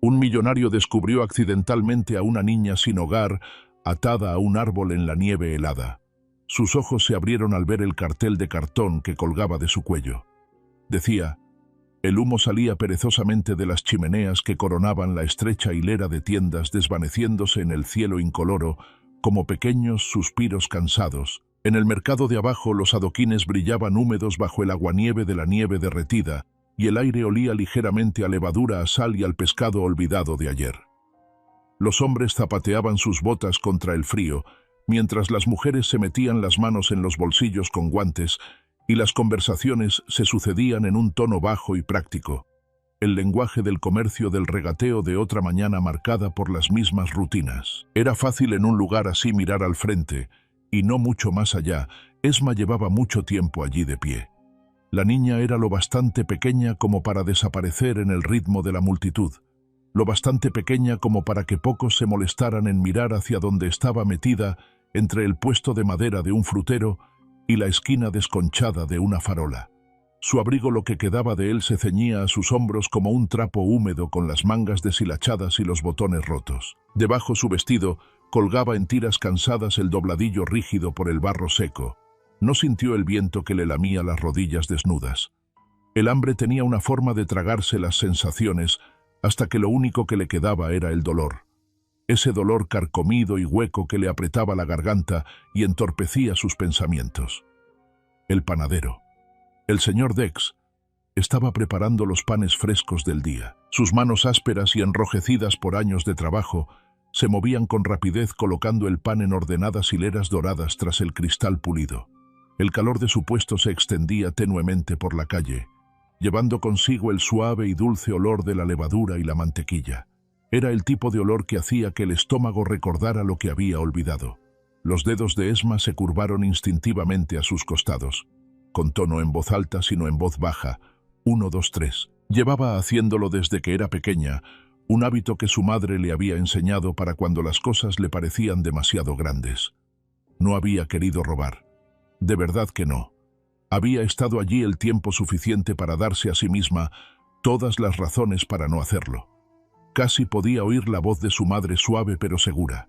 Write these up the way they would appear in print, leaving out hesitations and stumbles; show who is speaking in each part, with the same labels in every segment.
Speaker 1: Un millonario descubrió accidentalmente a una niña sin hogar atada a un árbol en la nieve helada. Sus ojos se abrieron al ver el cartel de cartón que colgaba de su cuello. Decía: el humo salía perezosamente de las chimeneas que coronaban la estrecha hilera de tiendas, desvaneciéndose en el cielo incoloro como pequeños suspiros cansados. En el mercado de abajo los adoquines brillaban húmedos bajo el aguanieve de la nieve derretida, y el aire olía ligeramente a levadura, a sal y al pescado olvidado de ayer. Los hombres zapateaban sus botas contra el frío, mientras las mujeres se metían las manos en los bolsillos con guantes, y las conversaciones se sucedían en un tono bajo y práctico, el lenguaje del comercio, del regateo de otra mañana marcada por las mismas rutinas. Era fácil en un lugar así mirar al frente, y no mucho más allá. Esma llevaba mucho tiempo allí de pie. La niña era lo bastante pequeña como para desaparecer en el ritmo de la multitud, lo bastante pequeña como para que pocos se molestaran en mirar hacia donde estaba metida entre el puesto de madera de un frutero y la esquina desconchada de una farola. Su abrigo, lo que quedaba de él, se ceñía a sus hombros como un trapo húmedo, con las mangas deshilachadas y los botones rotos. Debajo su vestido colgaba en tiras cansadas el dobladillo rígido por el barro seco. No sintió el viento que le lamía las rodillas desnudas. El hambre tenía una forma de tragarse las sensaciones hasta que lo único que le quedaba era el dolor. Ese dolor carcomido y hueco que le apretaba la garganta y entorpecía sus pensamientos. El panadero, el señor Dex, estaba preparando los panes frescos del día. Sus manos ásperas y enrojecidas por años de trabajo se movían con rapidez, colocando el pan en ordenadas hileras doradas tras el cristal pulido. El calor de su puesto se extendía tenuemente por la calle, llevando consigo el suave y dulce olor de la levadura y la mantequilla. Era el tipo de olor que hacía que el estómago recordara lo que había olvidado. Los dedos de Esma se curvaron instintivamente a sus costados, con tono en voz alta, sino en voz baja. 1, 2, 3. Llevaba haciéndolo desde que era pequeña, un hábito que su madre le había enseñado para cuando las cosas le parecían demasiado grandes. No había querido robar. De verdad que no. Había estado allí el tiempo suficiente para darse a sí misma todas las razones para no hacerlo. Casi podía oír la voz de su madre, suave pero segura.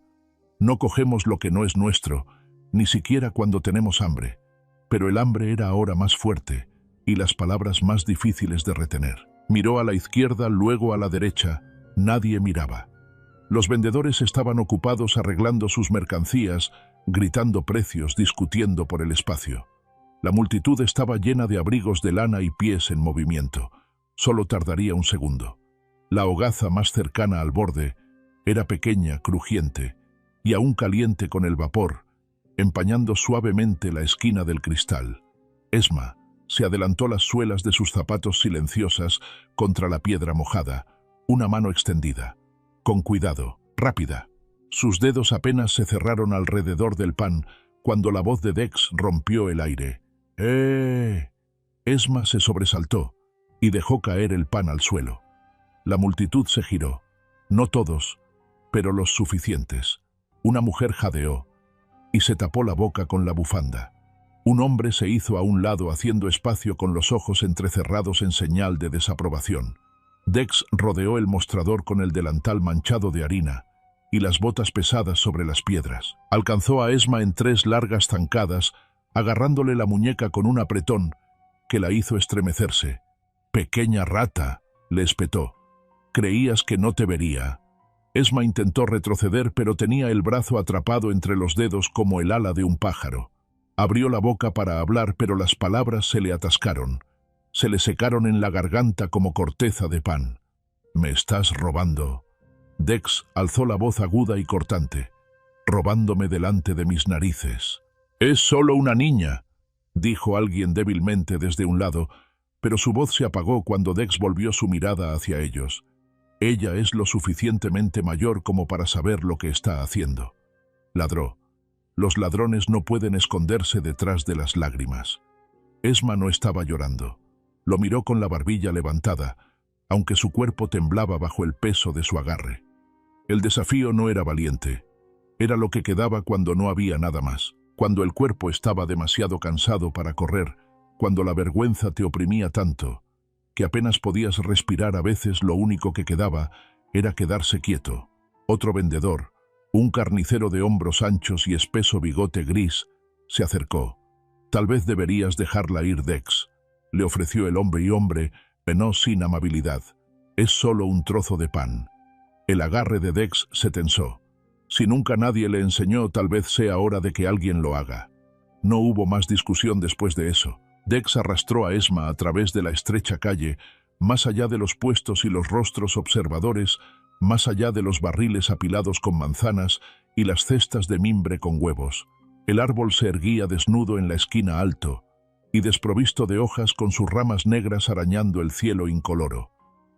Speaker 1: No cogemos lo que no es nuestro, ni siquiera cuando tenemos hambre. Pero el hambre era ahora más fuerte, y las palabras más difíciles de retener. Miró a la izquierda, luego a la derecha. Nadie miraba. Los vendedores estaban ocupados arreglando sus mercancías, gritando precios, discutiendo por el espacio. La multitud estaba llena de abrigos de lana y pies en movimiento. Solo tardaría un segundo. La hogaza más cercana al borde era pequeña, crujiente, y aún caliente con el vapor, empañando suavemente la esquina del cristal. Esma se adelantó las suelas de sus zapatos silenciosas contra la piedra mojada, una mano extendida. Con cuidado, rápida. Sus dedos apenas se cerraron alrededor del pan cuando la voz de Dex rompió el aire. ¡Eh! Esma se sobresaltó y dejó caer el pan al suelo. La multitud se giró. No todos, pero los suficientes. Una mujer jadeó y se tapó la boca con la bufanda. Un hombre se hizo a un lado, haciendo espacio con los ojos entrecerrados en señal de desaprobación. Dex rodeó el mostrador con el delantal manchado de harina y las botas pesadas sobre las piedras. Alcanzó a Esma en 3 largas zancadas, agarrándole la muñeca con un apretón que la hizo estremecerse. «Pequeña rata», le espetó. «¿Creías que no te vería?» Esma intentó retroceder, pero tenía el brazo atrapado entre los dedos como el ala de un pájaro. Abrió la boca para hablar, pero las palabras se le atascaron. Se le secaron en la garganta como corteza de pan. «Me estás robando». Dex alzó la voz aguda y cortante. «Robándome delante de mis narices». «Es solo una niña», dijo alguien débilmente desde un lado, pero su voz se apagó cuando Dex volvió su mirada hacia ellos. «Ella es lo suficientemente mayor como para saber lo que está haciendo». Ladró. Los ladrones no pueden esconderse detrás de las lágrimas. Esma no estaba llorando. Lo miró con la barbilla levantada, aunque su cuerpo temblaba bajo el peso de su agarre. El desafío no era valiente. Era lo que quedaba cuando no había nada más. Cuando el cuerpo estaba demasiado cansado para correr, cuando la vergüenza te oprimía tanto que apenas podías respirar. A veces lo único que quedaba era quedarse quieto. Otro vendedor, un carnicero de hombros anchos y espeso bigote gris, se acercó. «Tal vez deberías dejarla ir, Dex», le ofreció el hombre, no sin amabilidad. «Es solo un trozo de pan». El agarre de Dex se tensó. Si nunca nadie le enseñó, tal vez sea hora de que alguien lo haga. No hubo más discusión después de eso. Dex arrastró a Esma a través de la estrecha calle, más allá de los puestos y los rostros observadores, más allá de los barriles apilados con manzanas y las cestas de mimbre con huevos. El árbol se erguía desnudo en la esquina alto y desprovisto de hojas, con sus ramas negras arañando el cielo incoloro.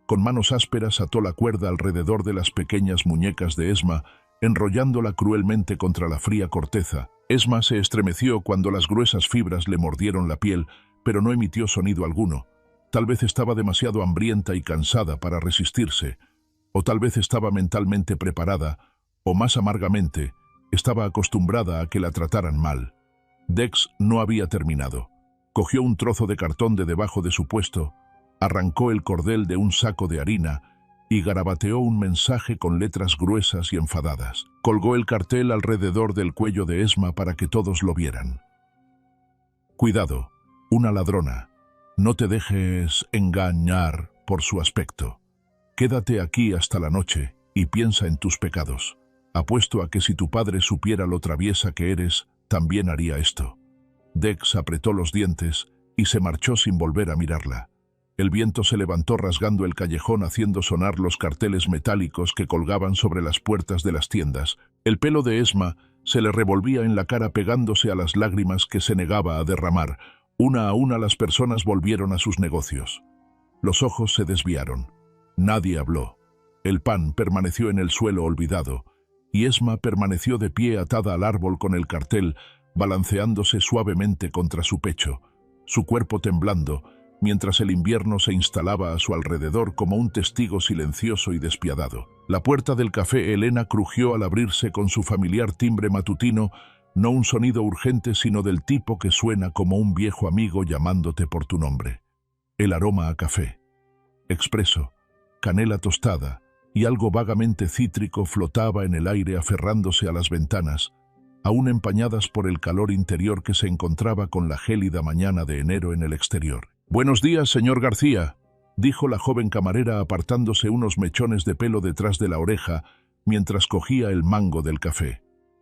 Speaker 1: Con manos ásperas ató la cuerda alrededor de las pequeñas muñecas de Esma, enrollándola cruelmente contra la fría corteza. Esma se estremeció cuando las gruesas fibras le mordieron la piel, pero no emitió sonido alguno. Tal vez estaba demasiado hambrienta y cansada para resistirse, o tal vez estaba mentalmente preparada, o más amargamente, estaba acostumbrada a que la trataran mal. Dex no había terminado. Cogió un trozo de cartón de debajo de su puesto, arrancó el cordel de un saco de harina y garabateó un mensaje con letras gruesas y enfadadas. Colgó el cartel alrededor del cuello de Esma para que todos lo vieran. «Cuidado, una ladrona. No te dejes engañar por su aspecto. Quédate aquí hasta la noche y piensa en tus pecados. Apuesto a que si tu padre supiera lo traviesa que eres, también haría esto». Dex apretó los dientes y se marchó sin volver a mirarla. El viento se levantó rasgando el callejón, haciendo sonar los carteles metálicos que colgaban sobre las puertas de las tiendas. El pelo de Esma se le revolvía en la cara, pegándose a las lágrimas que se negaba a derramar. Una a una las personas volvieron a sus negocios. Los ojos se desviaron. Nadie habló. El pan permaneció en el suelo olvidado, y Esma permaneció de pie atada al árbol con el cartel, balanceándose suavemente contra su pecho, su cuerpo temblando, mientras el invierno se instalaba a su alrededor como un testigo silencioso y despiadado. La puerta del café Elena crujió al abrirse con su familiar timbre matutino, no un sonido urgente, sino del tipo que suena como un viejo amigo llamándote por tu nombre. El aroma a café, expreso, canela tostada y algo vagamente cítrico flotaba en el aire, aferrándose a las ventanas, aún empañadas por el calor interior que se encontraba con la gélida mañana de enero en el exterior. «Buenos días, señor García», dijo la joven camarera, apartándose unos mechones de pelo detrás de la oreja mientras cogía el mango del café.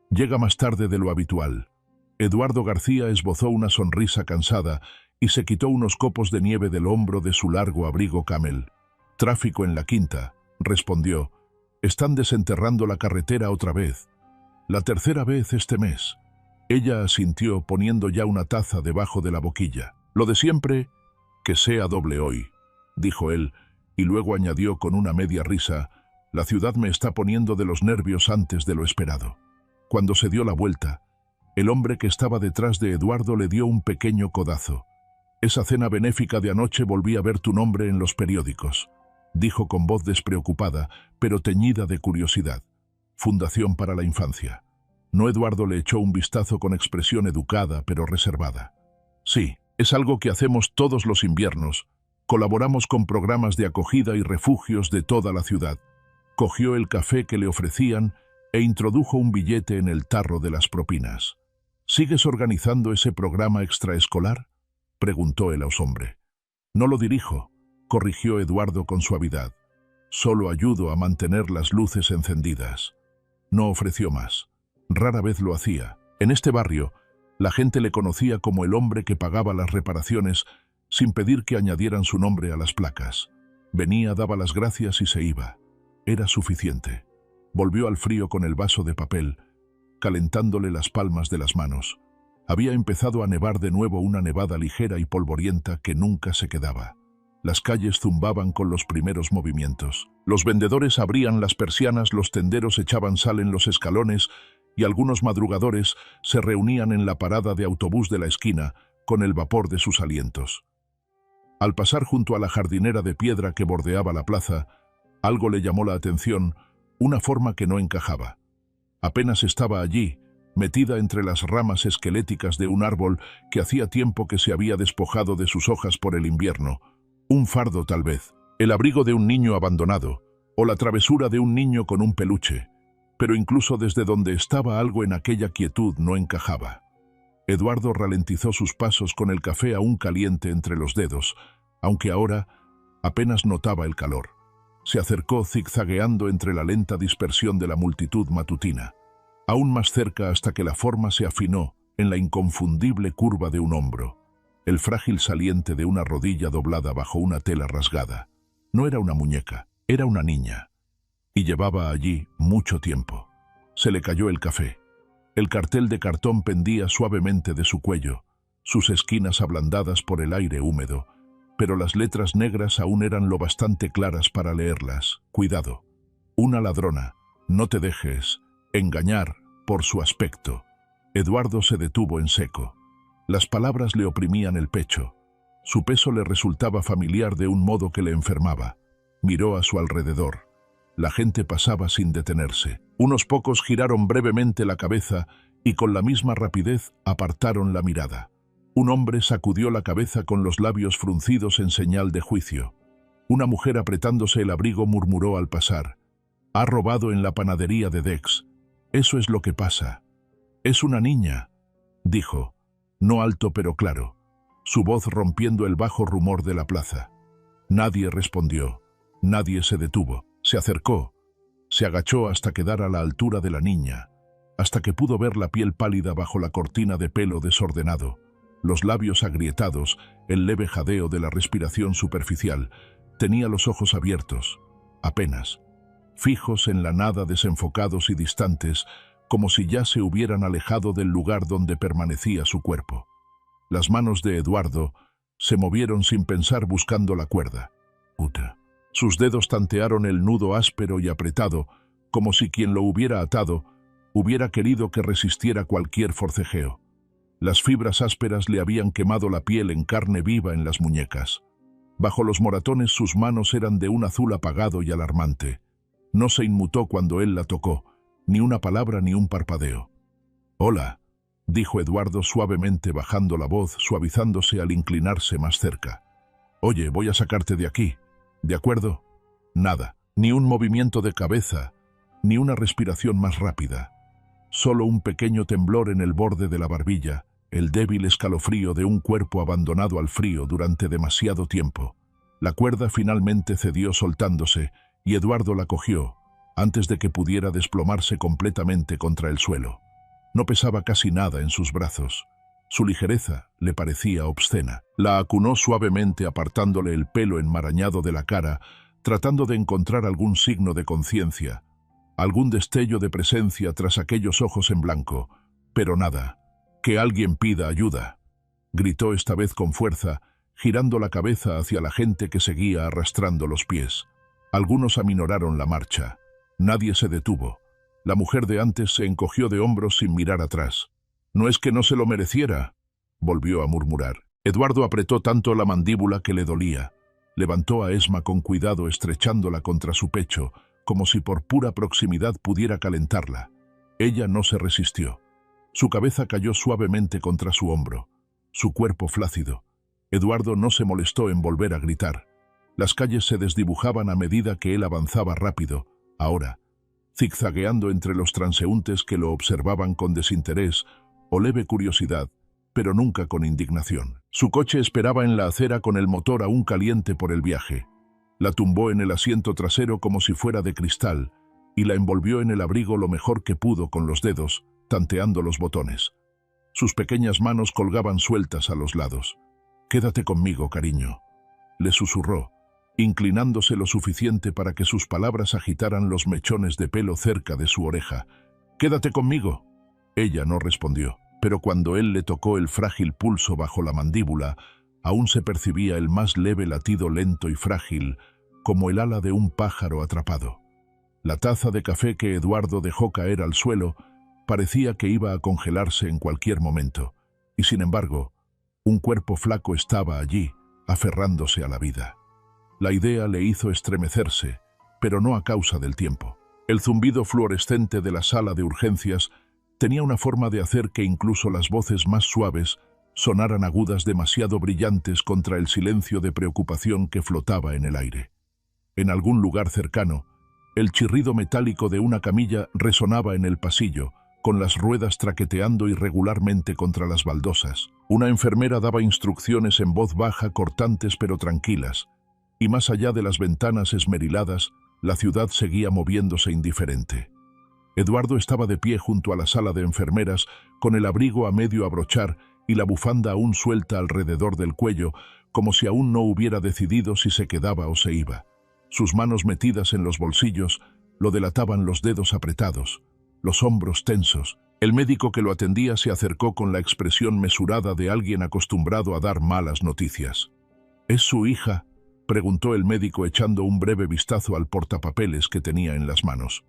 Speaker 1: «Llega más tarde de lo habitual». Eduardo García esbozó una sonrisa cansada y se quitó unos copos de nieve del hombro de su largo abrigo camel. «Tráfico en la quinta», respondió. «Están desenterrando la carretera otra vez. La tercera vez este mes». Ella asintió, poniendo ya una taza debajo de la boquilla. «Lo de siempre, que sea doble hoy», dijo él, y luego añadió con una media risa: «La ciudad me está poniendo de los nervios antes de lo esperado». Cuando se dio la vuelta, el hombre que estaba detrás de Eduardo le dio un pequeño codazo. «Esa cena benéfica de anoche, volví a ver tu nombre en los periódicos», dijo con voz despreocupada, pero teñida de curiosidad. «Fundación para la Infancia». No, Eduardo le echó un vistazo con expresión educada pero reservada. «Sí, es algo que hacemos todos los inviernos. Colaboramos con programas de acogida y refugios de toda la ciudad». Cogió el café que le ofrecían e introdujo un billete en el tarro de las propinas. «¿Sigues organizando ese programa extraescolar?», preguntó el hombre. «No lo dirijo», corrigió Eduardo con suavidad. «Solo ayudo a mantener las luces encendidas». No ofreció más. Rara vez lo hacía. En este barrio, la gente le conocía como el hombre que pagaba las reparaciones sin pedir que añadieran su nombre a las placas. Venía, daba las gracias y se iba. Era suficiente. Volvió al frío con el vaso de papel, calentándole las palmas de las manos. Había empezado a nevar de nuevo, una nevada ligera y polvorienta que nunca se quedaba. Las calles zumbaban con los primeros movimientos. Los vendedores abrían las persianas, los tenderos echaban sal en los escalones y algunos madrugadores se reunían en la parada de autobús de la esquina con el vapor de sus alientos. Al pasar junto a la jardinera de piedra que bordeaba la plaza, algo le llamó la atención, una forma que no encajaba. Apenas estaba allí, metida entre las ramas esqueléticas de un árbol que hacía tiempo que se había despojado de sus hojas por el invierno. Un fardo, tal vez, el abrigo de un niño abandonado, o la travesura de un niño con un peluche, pero incluso desde donde estaba algo en aquella quietud no encajaba. Eduardo ralentizó sus pasos con el café aún caliente entre los dedos, aunque ahora apenas notaba el calor. Se acercó zigzagueando entre la lenta dispersión de la multitud matutina, aún más cerca hasta que la forma se afinó en la inconfundible curva de un hombro, el frágil saliente de una rodilla doblada bajo una tela rasgada. No era una muñeca, era una niña. Y llevaba allí mucho tiempo. Se le cayó el café. El cartel de cartón pendía suavemente de su cuello, sus esquinas ablandadas por el aire húmedo, pero las letras negras aún eran lo bastante claras para leerlas. Cuidado. Una ladrona. No te dejes engañar por su aspecto. Eduardo se detuvo en seco. Las palabras le oprimían el pecho. Su peso le resultaba familiar de un modo que le enfermaba. Miró a su alrededor. La gente pasaba sin detenerse. Unos pocos giraron brevemente la cabeza y con la misma rapidez apartaron la mirada. Un hombre sacudió la cabeza con los labios fruncidos en señal de juicio. Una mujer apretándose el abrigo murmuró al pasar: «Ha robado en la panadería de Dex. Eso es lo que pasa». «Es una niña», dijo, no alto pero claro, su voz rompiendo el bajo rumor de la plaza. Nadie respondió, nadie se detuvo. Se acercó, se agachó hasta quedar a la altura de la niña, hasta que pudo ver la piel pálida bajo la cortina de pelo desordenado, los labios agrietados, el leve jadeo de la respiración superficial. Tenía los ojos abiertos, apenas, fijos en la nada, desenfocados y distantes, como si ya se hubieran alejado del lugar donde permanecía su cuerpo. Las manos de Eduardo se movieron sin pensar buscando la cuerda. Puta. Sus dedos tantearon el nudo áspero y apretado, como si quien lo hubiera atado hubiera querido que resistiera cualquier forcejeo. Las fibras ásperas le habían quemado la piel en carne viva en las muñecas. Bajo los moratones sus manos eran de un azul apagado y alarmante. No se inmutó cuando él la tocó, ni una palabra ni un parpadeo. «Hola», dijo Eduardo suavemente bajando la voz, suavizándose al inclinarse más cerca. «Oye, voy a sacarte de aquí. ¿De acuerdo?» Nada, ni un movimiento de cabeza, ni una respiración más rápida. Solo un pequeño temblor en el borde de la barbilla, el débil escalofrío de un cuerpo abandonado al frío durante demasiado tiempo. La cuerda finalmente cedió soltándose, y Eduardo la cogió, antes de que pudiera desplomarse completamente contra el suelo. No pesaba casi nada en sus brazos. Su ligereza le parecía obscena. La acunó suavemente apartándole el pelo enmarañado de la cara, tratando de encontrar algún signo de conciencia, algún destello de presencia tras aquellos ojos en blanco, pero nada. «Que alguien pida ayuda», gritó esta vez con fuerza, girando la cabeza hacia la gente que seguía arrastrando los pies. Algunos aminoraron la marcha. Nadie se detuvo. La mujer de antes se encogió de hombros sin mirar atrás. «No es que no se lo mereciera», volvió a murmurar. Eduardo apretó tanto la mandíbula que le dolía. Levantó a Esma con cuidado, estrechándola contra su pecho, como si por pura proximidad pudiera calentarla. Ella no se resistió. Su cabeza cayó suavemente contra su hombro, su cuerpo flácido. Eduardo no se molestó en volver a gritar. Las calles se desdibujaban a medida que él avanzaba rápido, ahora, zigzagueando entre los transeúntes que lo observaban con desinterés o leve curiosidad, pero nunca con indignación. Su coche esperaba en la acera con el motor aún caliente por el viaje. La tumbó en el asiento trasero como si fuera de cristal y la envolvió en el abrigo lo mejor que pudo con los dedos, tanteando los botones. Sus pequeñas manos colgaban sueltas a los lados. «Quédate conmigo, cariño», le susurró, inclinándose lo suficiente para que sus palabras agitaran los mechones de pelo cerca de su oreja. «Quédate conmigo». Ella no respondió, pero cuando él le tocó el frágil pulso bajo la mandíbula, aún se percibía el más leve latido lento y frágil, como el ala de un pájaro atrapado. La taza de café que Eduardo dejó caer al suelo parecía que iba a congelarse en cualquier momento, y sin embargo, un cuerpo flaco estaba allí, aferrándose a la vida. La idea le hizo estremecerse, pero no a causa del tiempo. El zumbido fluorescente de la sala de urgencias tenía una forma de hacer que incluso las voces más suaves sonaran agudas, demasiado brillantes contra el silencio de preocupación que flotaba en el aire. En algún lugar cercano, El chirrido metálico de una camilla resonaba en el pasillo, con las ruedas traqueteando irregularmente contra las baldosas. Una enfermera daba instrucciones en voz baja, cortantes pero tranquilas, y más allá de las ventanas esmeriladas, la ciudad seguía moviéndose indiferente. Eduardo estaba de pie junto a la sala de enfermeras, con el abrigo a medio abrochar y la bufanda aún suelta alrededor del cuello, como si aún no hubiera decidido si se quedaba o se iba. Sus manos metidas en los bolsillos lo delataban los dedos apretados, los hombros tensos. El médico que lo atendía se acercó con la expresión mesurada de alguien acostumbrado a dar malas noticias. «¿Es su hija?», preguntó el médico echando un breve vistazo al portapapeles que tenía en las manos.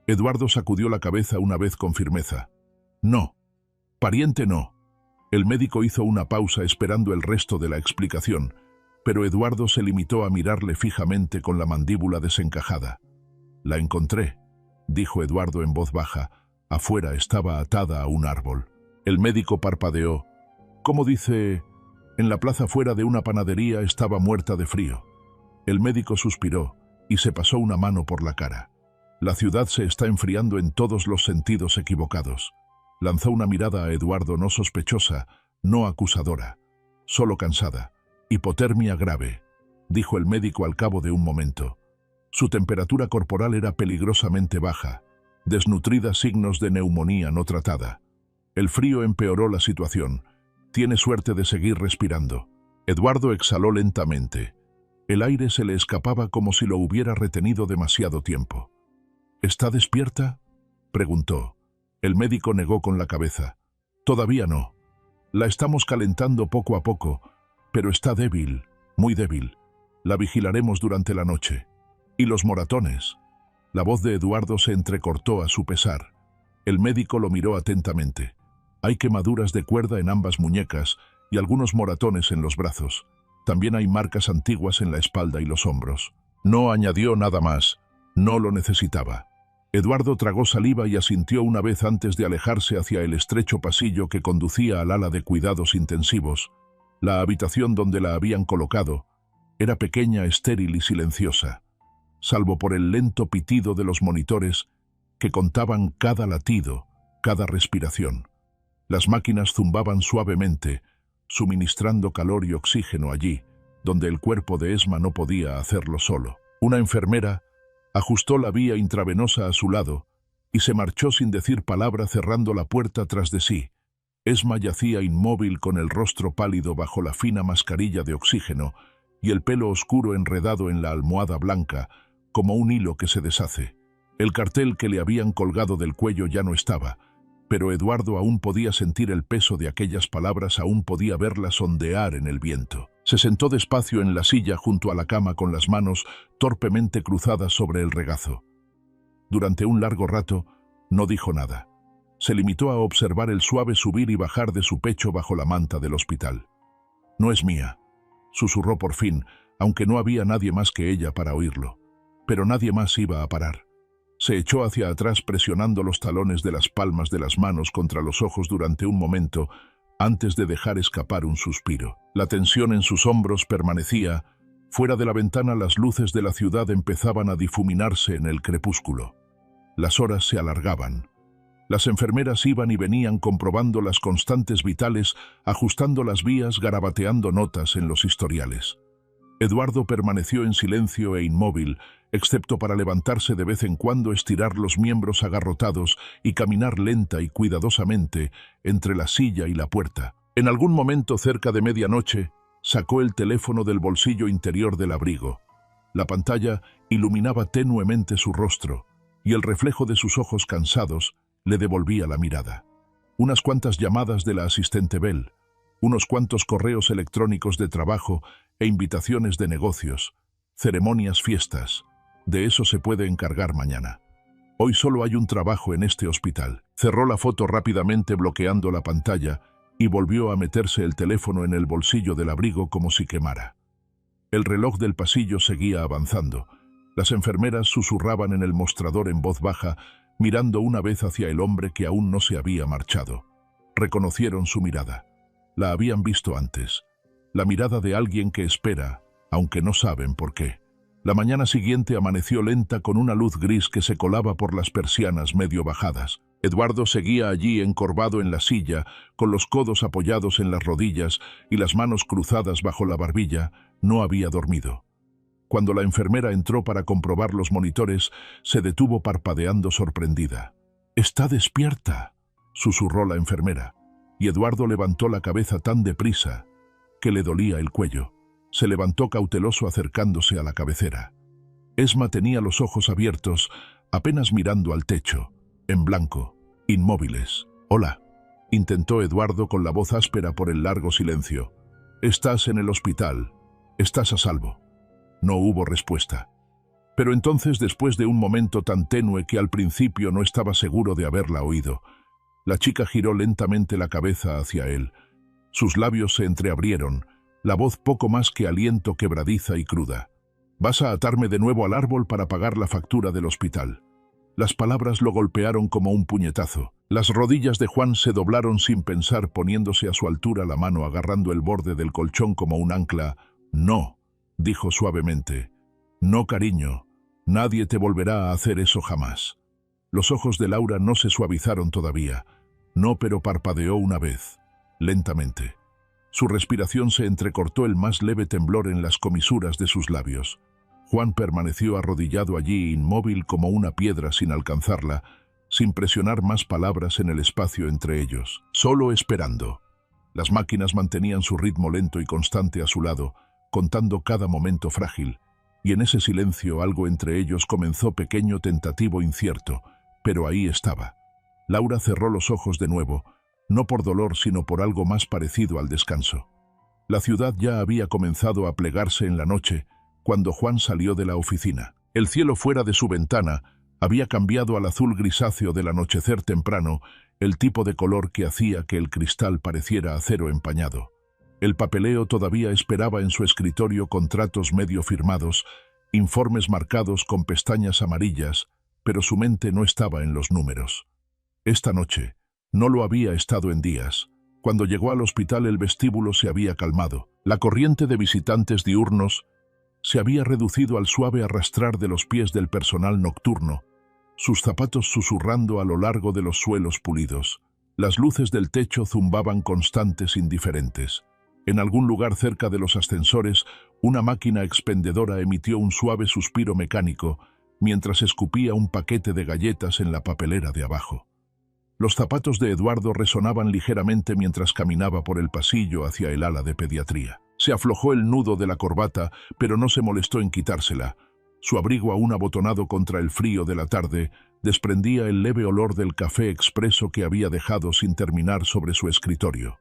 Speaker 1: Eduardo sacudió la cabeza una vez con firmeza. «No, pariente no». El médico hizo una pausa esperando el resto de la explicación, pero Eduardo se limitó a mirarle fijamente con la mandíbula desencajada. «La encontré», dijo Eduardo en voz baja. «Afuera estaba atada a un árbol». El médico parpadeó. «¿Cómo dice? En la plaza fuera de una panadería estaba muerta de frío». El médico suspiró y se pasó una mano por la cara. «La ciudad se está enfriando en todos los sentidos equivocados». Lanzó una mirada a Eduardo no sospechosa, no acusadora, solo cansada. «Hipotermia grave», dijo el médico al cabo de un momento. Su temperatura corporal era peligrosamente baja, desnutrida, signos de neumonía no tratada. El frío empeoró la situación. «Tiene suerte de seguir respirando». Eduardo exhaló lentamente. El aire se le escapaba como si lo hubiera retenido demasiado tiempo. «¿Está despierta?», preguntó. El médico negó con la cabeza. «Todavía no. La estamos calentando poco a poco, pero está débil, muy débil. La vigilaremos durante la noche». «¿Y los moratones?». La voz de Eduardo se entrecortó a su pesar. El médico lo miró atentamente. «Hay quemaduras de cuerda en ambas muñecas y algunos moratones en los brazos. También hay marcas antiguas en la espalda y los hombros». No añadió nada más. No lo necesitaba. Eduardo tragó saliva y asintió una vez antes de alejarse hacia el estrecho pasillo que conducía al ala de cuidados intensivos. La habitación donde la habían colocado era pequeña, estéril y silenciosa, salvo por el lento pitido de los monitores que contaban cada latido, cada respiración. Las máquinas zumbaban suavemente, suministrando calor y oxígeno allí, donde el cuerpo de Esma no podía hacerlo solo. Una enfermera ajustó la vía intravenosa a su lado y se marchó sin decir palabra, cerrando la puerta tras de sí. Esma yacía inmóvil con el rostro pálido bajo la fina mascarilla de oxígeno y el pelo oscuro enredado en la almohada blanca, como un hilo que se deshace. El cartel que le habían colgado del cuello ya no estaba, pero Eduardo aún podía sentir el peso de aquellas palabras, aún podía verlas ondear en el viento. Se sentó despacio en la silla junto a la cama con las manos torpemente cruzadas sobre el regazo. Durante un largo rato no dijo nada. Se limitó a observar el suave subir y bajar de su pecho bajo la manta del hospital. «No es mía», susurró por fin, aunque no había nadie más que ella para oírlo. Pero nadie más iba a parar. Se echó hacia atrás presionando los talones de las palmas de las manos contra los ojos durante un momento, antes de dejar escapar un suspiro. La tensión en sus hombros permanecía. Fuera de la ventana las luces de la ciudad empezaban a difuminarse en el crepúsculo. Las horas se alargaban. Las enfermeras iban y venían comprobando las constantes vitales, ajustando las vías, garabateando notas en los historiales. Eduardo permaneció en silencio e inmóvil, excepto para levantarse de vez en cuando, estirar los miembros agarrotados y caminar lenta y cuidadosamente entre la silla y la puerta. En algún momento, cerca de medianoche, sacó el teléfono del bolsillo interior del abrigo. La pantalla iluminaba tenuemente su rostro, y el reflejo de sus ojos cansados le devolvía la mirada. Unas cuantas llamadas de la asistente Bell, unos cuantos correos electrónicos de trabajo e invitaciones de negocios, ceremonias, fiestas. De eso se puede encargar mañana. Hoy solo hay un trabajo en este hospital. Cerró la foto rápidamente bloqueando la pantalla y volvió a meterse el teléfono en el bolsillo del abrigo como si quemara. El reloj del pasillo seguía avanzando. Las enfermeras susurraban en el mostrador en voz baja, mirando una vez hacia el hombre que aún no se había marchado. Reconocieron su mirada. La habían visto antes. La mirada de alguien que espera, aunque no saben por qué. La mañana siguiente amaneció lenta con una luz gris que se colaba por las persianas medio bajadas. Eduardo seguía allí encorvado en la silla, con los codos apoyados en las rodillas y las manos cruzadas bajo la barbilla. No había dormido. Cuando la enfermera entró para comprobar los monitores, se detuvo parpadeando sorprendida. «¡Está despierta!», susurró la enfermera, y Eduardo levantó la cabeza tan deprisa que le dolía el cuello. Se levantó cauteloso acercándose a la cabecera. Esma tenía los ojos abiertos, apenas mirando al techo, en blanco, inmóviles. «Hola», intentó Eduardo con la voz áspera por el largo silencio. «Estás en el hospital. Estás a salvo». No hubo respuesta. Pero entonces, después de un momento tan tenue que al principio no estaba seguro de haberla oído, la chica giró lentamente la cabeza hacia él. Sus labios se entreabrieron, la voz poco más que aliento quebradiza y cruda. «Vas a atarme de nuevo al árbol para pagar la factura del hospital». Las palabras lo golpearon como un puñetazo. Las rodillas de Juan se doblaron sin pensar, poniéndose a su altura, la mano agarrando el borde del colchón como un ancla. «No», dijo suavemente. «No, cariño. Nadie te volverá a hacer eso jamás». Los ojos de Laura no se suavizaron todavía. No, pero parpadeó una vez, lentamente. Su respiración se entrecortó, el más leve temblor en las comisuras de sus labios. Juan permaneció arrodillado allí, inmóvil como una piedra, sin alcanzarla, sin presionar más palabras en el espacio entre ellos, solo esperando. Las máquinas mantenían su ritmo lento y constante a su lado, contando cada momento frágil, y en ese silencio algo entre ellos comenzó, pequeño, tentativo, incierto, pero ahí estaba. Laura cerró los ojos de nuevo, no por dolor sino por algo más parecido al descanso. La ciudad ya había comenzado a plegarse en la noche cuando Juan salió de la oficina. El cielo fuera de su ventana había cambiado al azul grisáceo del anochecer temprano, el tipo de color que hacía que el cristal pareciera acero empañado. El papeleo todavía esperaba en su escritorio, contratos medio firmados, informes marcados con pestañas amarillas, pero su mente no estaba en los números. Esta noche no lo había estado en días. Cuando llegó al hospital el vestíbulo se había calmado. La corriente de visitantes diurnos se había reducido al suave arrastrar de los pies del personal nocturno, sus zapatos susurrando a lo largo de los suelos pulidos. Las luces del techo zumbaban constantes, indiferentes. En algún lugar cerca de los ascensores, una máquina expendedora emitió un suave suspiro mecánico mientras escupía un paquete de galletas en la papelera de abajo. Los zapatos de Eduardo resonaban ligeramente mientras caminaba por el pasillo hacia el ala de pediatría. Se aflojó el nudo de la corbata, pero no se molestó en quitársela. Su abrigo, aún abotonado contra el frío de la tarde, desprendía el leve olor del café expreso que había dejado sin terminar sobre su escritorio.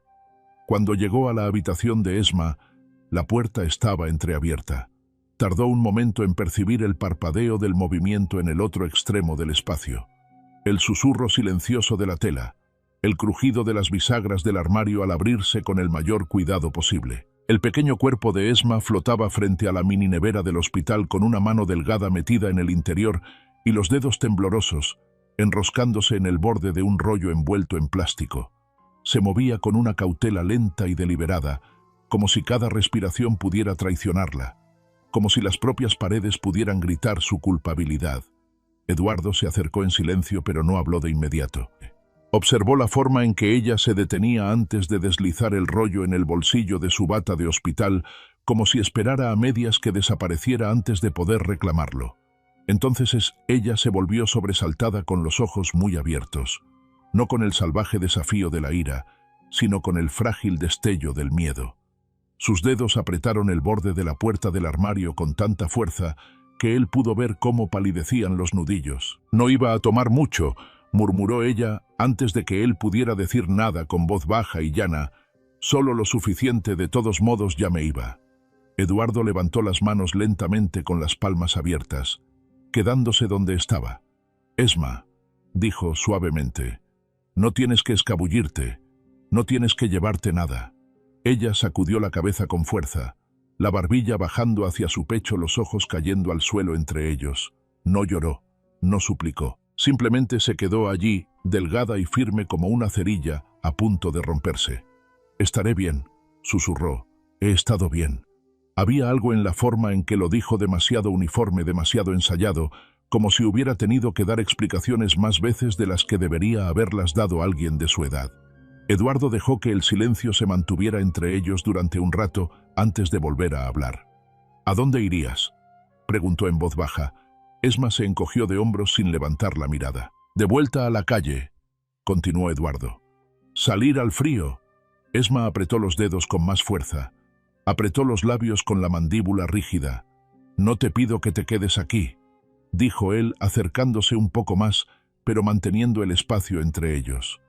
Speaker 1: Cuando llegó a la habitación de Esma, la puerta estaba entreabierta. Tardó un momento en percibir el parpadeo del movimiento en el otro extremo del espacio, el susurro silencioso de la tela, el crujido de las bisagras del armario al abrirse con el mayor cuidado posible. El pequeño cuerpo de Esma flotaba frente a la mini nevera del hospital con una mano delgada metida en el interior y los dedos temblorosos, enroscándose en el borde de un rollo envuelto en plástico. Se movía con una cautela lenta y deliberada, como si cada respiración pudiera traicionarla, como si las propias paredes pudieran gritar su culpabilidad. Eduardo se acercó en silencio, pero no habló de inmediato. Observó la forma en que ella se detenía antes de deslizar el rollo en el bolsillo de su bata de hospital, como si esperara a medias que desapareciera antes de poder reclamarlo. Entonces ella se volvió sobresaltada, con los ojos muy abiertos, no con el salvaje desafío de la ira, sino con el frágil destello del miedo. Sus dedos apretaron el borde de la puerta del armario con tanta fuerza que él pudo ver cómo palidecían los nudillos. «No iba a tomar mucho», murmuró ella antes de que él pudiera decir nada, con voz baja y llana. «Solo lo suficiente, de todos modos ya me iba». Eduardo levantó las manos lentamente con las palmas abiertas, quedándose donde estaba. «Esma», dijo suavemente, «no tienes que escabullirte, no tienes que llevarte nada». Ella sacudió la cabeza con fuerza, la barbilla bajando hacia su pecho, los ojos cayendo al suelo entre ellos. No lloró, no suplicó. Simplemente se quedó allí, delgada y firme como una cerilla a punto de romperse. «Estaré bien», susurró. «He estado bien». Había algo en la forma en que lo dijo demasiado uniforme, demasiado ensayado, como si hubiera tenido que dar explicaciones más veces de las que debería haberlas dado alguien de su edad. Eduardo dejó que el silencio se mantuviera entre ellos durante un rato antes de volver a hablar. ¿A dónde irías?, preguntó en voz baja. Esma se encogió de hombros sin levantar la mirada. De vuelta a la calle, continuó Eduardo. Salir al frío. Esma apretó los dedos con más fuerza. Apretó los labios con la mandíbula rígida. No te pido que te quedes aquí, dijo él acercándose un poco más, pero manteniendo el espacio entre ellos.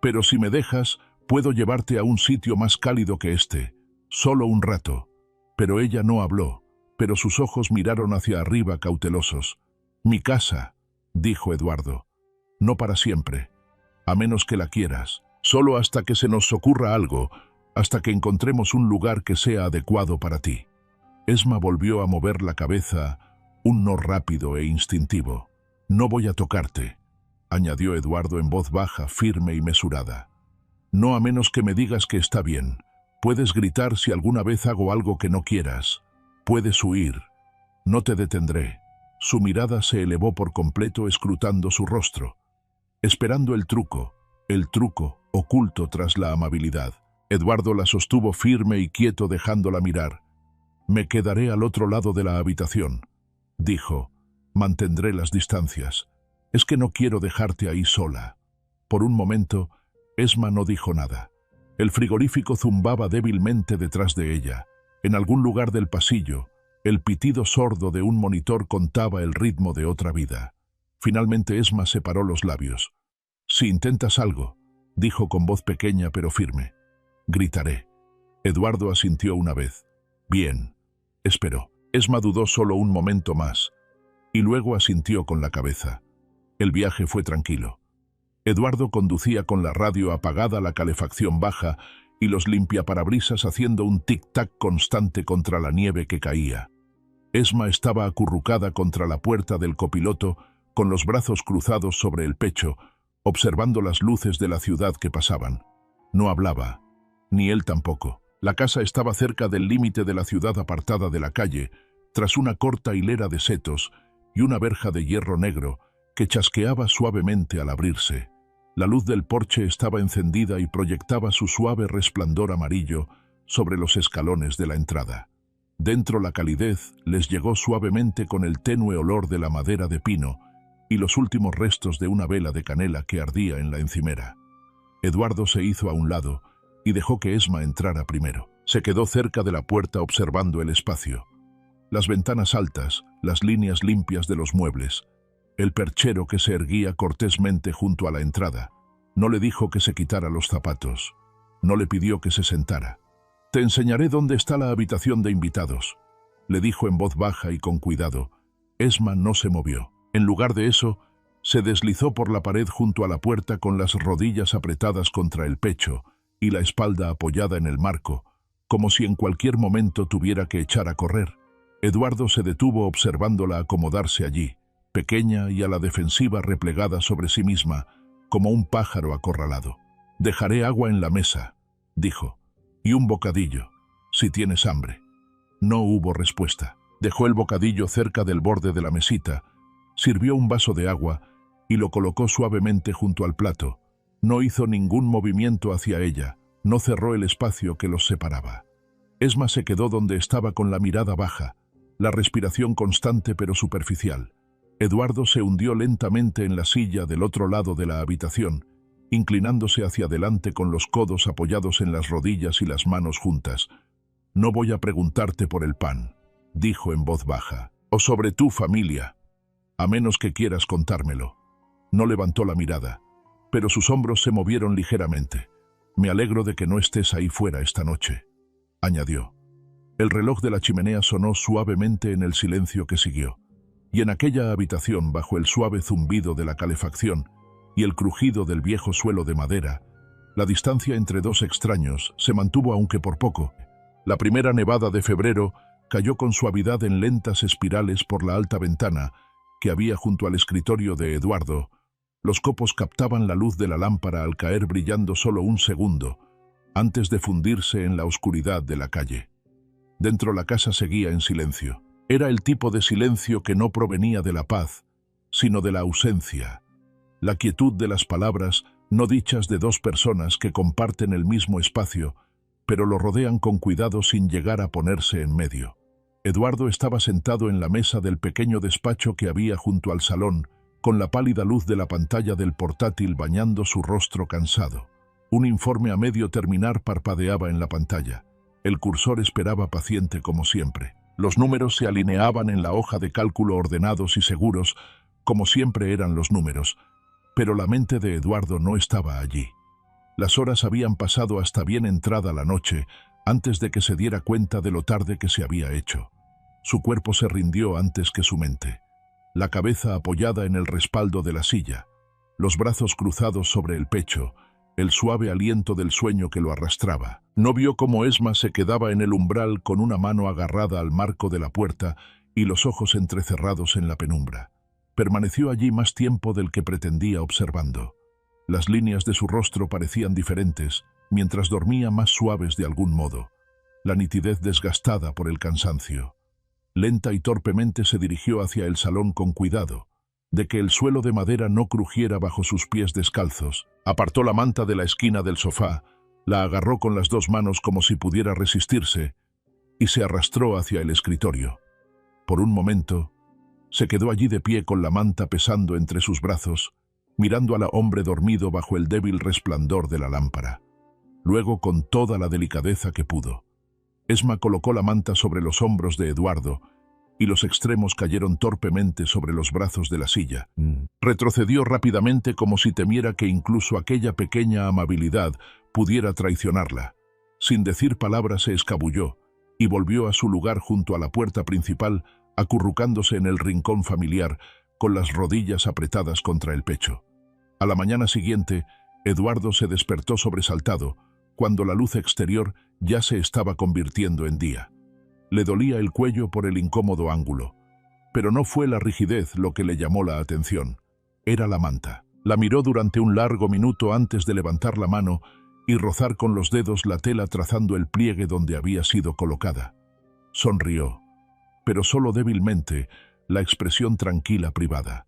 Speaker 1: Pero si me dejas, puedo llevarte a un sitio más cálido que este. Solo un rato. Pero ella no habló, pero sus ojos miraron hacia arriba cautelosos. Mi casa, dijo Eduardo. No para siempre, a menos que la quieras. Solo hasta que se nos ocurra algo, hasta que encontremos un lugar que sea adecuado para ti. Esma volvió a mover la cabeza, un no rápido e instintivo. No voy a tocarte, añadió Eduardo en voz baja, firme y mesurada. No a menos que me digas que está bien. Puedes gritar si alguna vez hago algo que no quieras. Puedes huir. No te detendré. Su mirada se elevó por completo escrutando su rostro, esperando el truco oculto tras la amabilidad. Eduardo la sostuvo firme y quieto dejándola mirar. Me quedaré al otro lado de la habitación, dijo. Mantendré las distancias. Es que no quiero dejarte ahí sola. Por un momento, Esma no dijo nada. El frigorífico zumbaba débilmente detrás de ella. En algún lugar del pasillo, el pitido sordo de un monitor contaba el ritmo de otra vida. Finalmente Esma separó los labios. Si intentas algo, dijo con voz pequeña pero firme. Gritaré. Eduardo asintió una vez. Bien. Esperó. Esma dudó solo un momento más, y luego asintió con la cabeza. El viaje fue tranquilo. Eduardo conducía con la radio apagada, la calefacción baja y los limpiaparabrisas haciendo un tic-tac constante contra la nieve que caía. Esma estaba acurrucada contra la puerta del copiloto, con los brazos cruzados sobre el pecho, observando las luces de la ciudad que pasaban. No hablaba, ni él tampoco. La casa estaba cerca del límite de la ciudad apartada de la calle, tras una corta hilera de setos y una verja de hierro negro que chasqueaba suavemente al abrirse. La luz del porche estaba encendida y proyectaba su suave resplandor amarillo sobre los escalones de la entrada. Dentro la calidez les llegó suavemente con el tenue olor de la madera de pino y los últimos restos de una vela de canela que ardía en la encimera. Eduardo se hizo a un lado y dejó que Esma entrara primero. Se quedó cerca de la puerta observando el espacio. Las ventanas altas, las líneas limpias de los muebles, el perchero que se erguía cortésmente junto a la entrada. No le dijo que se quitara los zapatos. No le pidió que se sentara. «Te enseñaré dónde está la habitación de invitados», le dijo en voz baja y con cuidado. Esma no se movió. En lugar de eso, se deslizó por la pared junto a la puerta con las rodillas apretadas contra el pecho y la espalda apoyada en el marco, como si en cualquier momento tuviera que echar a correr. Eduardo se detuvo observándola acomodarse allí, pequeña y a la defensiva replegada sobre sí misma, como un pájaro acorralado. «Dejaré agua en la mesa», dijo, «y un bocadillo, si tienes hambre». No hubo respuesta. Dejó el bocadillo cerca del borde de la mesita, sirvió un vaso de agua y lo colocó suavemente junto al plato. No hizo ningún movimiento hacia ella, no cerró el espacio que los separaba. Esma se quedó donde estaba con la mirada baja, la respiración constante pero superficial. Eduardo se hundió lentamente en la silla del otro lado de la habitación, inclinándose hacia adelante con los codos apoyados en las rodillas y las manos juntas. «No voy a preguntarte por el pan», dijo en voz baja, «o sobre tu familia, a menos que quieras contármelo». No levantó la mirada, pero sus hombros se movieron ligeramente. «Me alegro de que no estés ahí fuera esta noche», añadió. El reloj de la chimenea sonó suavemente en el silencio que siguió, y en aquella habitación, bajo el suave zumbido de la calefacción y el crujido del viejo suelo de madera, la distancia entre dos extraños se mantuvo aunque por poco. La primera nevada de febrero cayó con suavidad en lentas espirales por la alta ventana que había junto al escritorio de Eduardo. Los copos captaban la luz de la lámpara al caer brillando solo un segundo, antes de fundirse en la oscuridad de la calle. Dentro la casa seguía en silencio. Era el tipo de silencio que no provenía de la paz, sino de la ausencia, la quietud de las palabras no dichas de dos personas que comparten el mismo espacio, pero lo rodean con cuidado sin llegar a ponerse en medio. Eduardo estaba sentado en la mesa del pequeño despacho que había junto al salón, con la pálida luz de la pantalla del portátil bañando su rostro cansado. Un informe a medio terminar parpadeaba en la pantalla. El cursor esperaba paciente como siempre. Los números se alineaban en la hoja de cálculo ordenados y seguros, como siempre eran los números, pero la mente de Eduardo no estaba allí. Las horas habían pasado hasta bien entrada la noche, antes de que se diera cuenta de lo tarde que se había hecho. Su cuerpo se rindió antes que su mente. La cabeza apoyada en el respaldo de la silla, los brazos cruzados sobre el pecho, el suave aliento del sueño que lo arrastraba. No vio cómo Esma se quedaba en el umbral con una mano agarrada al marco de la puerta y los ojos entrecerrados en la penumbra. Permaneció allí más tiempo del que pretendía observando. Las líneas de su rostro parecían diferentes, mientras dormía más suaves de algún modo, la nitidez desgastada por el cansancio. Lenta y torpemente se dirigió hacia el salón con cuidado, de que el suelo de madera no crujiera bajo sus pies descalzos. Apartó la manta de la esquina del sofá, la agarró con las dos manos como si pudiera resistirse, y se arrastró hacia el escritorio. Por un momento, se quedó allí de pie con la manta pesando entre sus brazos, mirando al hombre dormido bajo el débil resplandor de la lámpara. Luego, con toda la delicadeza que pudo, Esma colocó la manta sobre los hombros de Eduardo y los extremos cayeron torpemente sobre los brazos de la silla. Retrocedió rápidamente como si temiera que incluso aquella pequeña amabilidad pudiera traicionarla. Sin decir palabra se escabulló y volvió a su lugar junto a la puerta principal, acurrucándose en el rincón familiar, con las rodillas apretadas contra el pecho. A la mañana siguiente, Eduardo se despertó sobresaltado, cuando la luz exterior ya se estaba convirtiendo en día. Le dolía el cuello por el incómodo ángulo, pero no fue la rigidez lo que le llamó la atención. Era la manta. La miró durante un largo minuto antes de levantar la mano y rozar con los dedos la tela trazando el pliegue donde había sido colocada. Sonrió, pero solo débilmente, la expresión tranquila privada.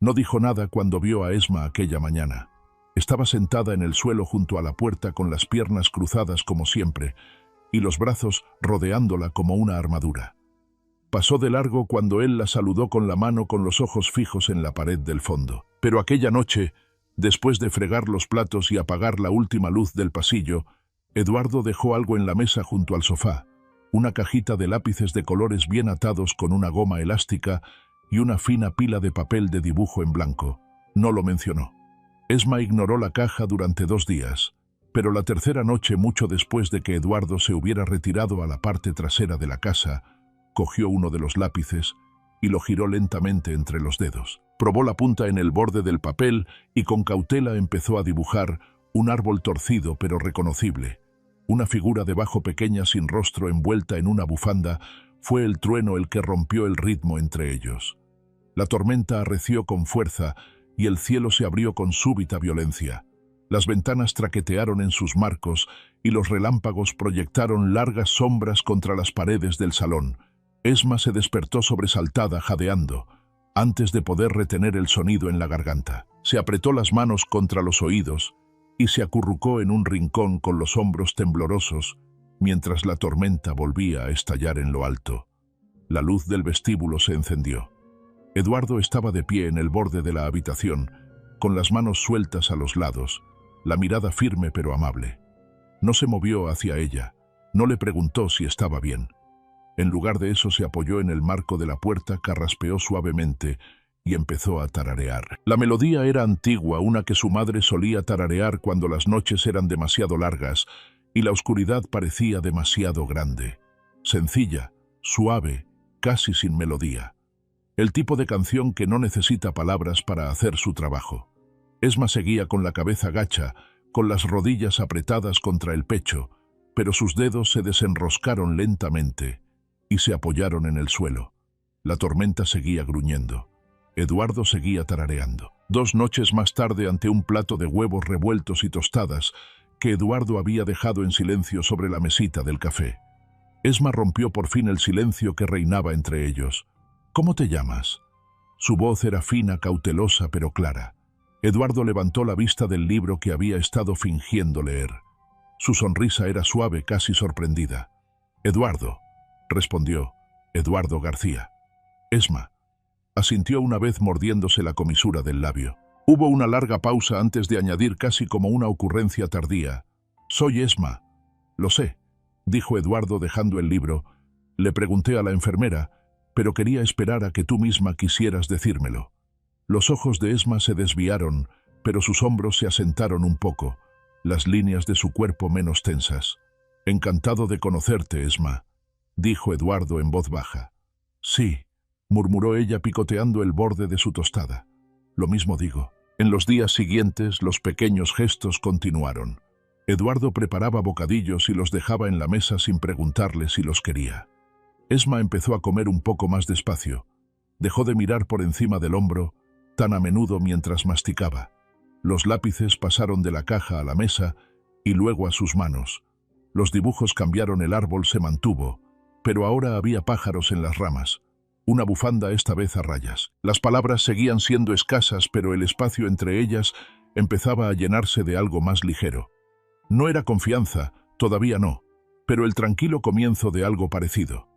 Speaker 1: No dijo nada cuando vio a Esma aquella mañana. Estaba sentada en el suelo junto a la puerta con las piernas cruzadas como siempre y los brazos rodeándola como una armadura. Pasó de largo cuando él la saludó con la mano con los ojos fijos en la pared del fondo. Pero aquella noche, después de fregar los platos y apagar la última luz del pasillo, Eduardo dejó algo en la mesa junto al sofá, una cajita de lápices de colores bien atados con una goma elástica y una fina pila de papel de dibujo en blanco. No lo mencionó. Esma ignoró la caja durante 2 días, pero la tercera noche, mucho después de que Eduardo se hubiera retirado a la parte trasera de la casa, cogió uno de los lápices y lo giró lentamente entre los dedos. Probó la punta en el borde del papel y con cautela empezó a dibujar un árbol torcido pero reconocible. Una figura debajo pequeña sin rostro envuelta en una bufanda. Fue el trueno el que rompió el ritmo entre ellos. La tormenta arreció con fuerza y el cielo se abrió con súbita violencia. Las ventanas traquetearon en sus marcos y los relámpagos proyectaron largas sombras contra las paredes del salón. Esma se despertó sobresaltada, jadeando, antes de poder retener el sonido en la garganta. Se apretó las manos contra los oídos y se acurrucó en un rincón con los hombros temblorosos, mientras la tormenta volvía a estallar en lo alto. La luz del vestíbulo se encendió. Eduardo estaba de pie en el borde de la habitación, con las manos sueltas a los lados, la mirada firme pero amable. No se movió hacia ella, no le preguntó si estaba bien. En lugar de eso se apoyó en el marco de la puerta, carraspeó suavemente y empezó a tararear. La melodía era antigua, una que su madre solía tararear cuando las noches eran demasiado largas y la oscuridad parecía demasiado grande. Sencilla, suave, casi sin melodía. El tipo de canción que no necesita palabras para hacer su trabajo. Esma seguía con la cabeza gacha, con las rodillas apretadas contra el pecho, pero sus dedos se desenroscaron lentamente y se apoyaron en el suelo. La tormenta seguía gruñendo. Eduardo seguía tarareando. 2 noches más tarde, ante un plato de huevos revueltos y tostadas que Eduardo había dejado en silencio sobre la mesita del café, Esma rompió por fin el silencio que reinaba entre ellos. «¿Cómo te llamas?». Su voz era fina, cautelosa, pero clara. Eduardo levantó la vista del libro que había estado fingiendo leer. Su sonrisa era suave, casi sorprendida. «Eduardo», respondió. «Eduardo García». «Esma», asintió una vez mordiéndose la comisura del labio. Hubo una larga pausa antes de añadir casi como una ocurrencia tardía. «Soy Esma». «Lo sé», dijo Eduardo dejando el libro. «Le pregunté a la enfermera, pero quería esperar a que tú misma quisieras decírmelo». Los ojos de Esma se desviaron, pero sus hombros se asentaron un poco, las líneas de su cuerpo menos tensas. «Encantado de conocerte, Esma», dijo Eduardo en voz baja. «Sí», murmuró ella picoteando el borde de su tostada. «Lo mismo digo». En los días siguientes, los pequeños gestos continuaron. Eduardo preparaba bocadillos y los dejaba en la mesa sin preguntarle si los quería. Esma empezó a comer un poco más despacio. Dejó de mirar por encima del hombro, tan a menudo mientras masticaba. Los lápices pasaron de la caja a la mesa y luego a sus manos. Los dibujos cambiaron, el árbol se mantuvo, pero ahora había pájaros en las ramas. Una bufanda esta vez a rayas. Las palabras seguían siendo escasas, pero el espacio entre ellas empezaba a llenarse de algo más ligero. No era confianza, todavía no, pero el tranquilo comienzo de algo parecido.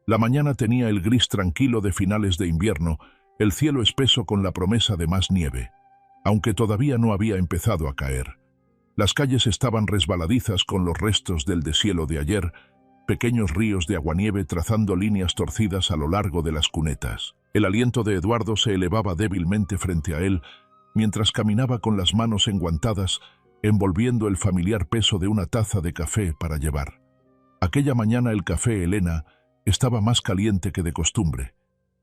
Speaker 1: La mañana tenía el gris tranquilo de finales de invierno, el cielo espeso con la promesa de más nieve, aunque todavía no había empezado a caer. Las calles estaban resbaladizas con los restos del deshielo de ayer, pequeños ríos de aguanieve trazando líneas torcidas a lo largo de las cunetas. El aliento de Eduardo se elevaba débilmente frente a él, mientras caminaba con las manos enguantadas, envolviendo el familiar peso de una taza de café para llevar. Aquella mañana el café Elena estaba más caliente que de costumbre,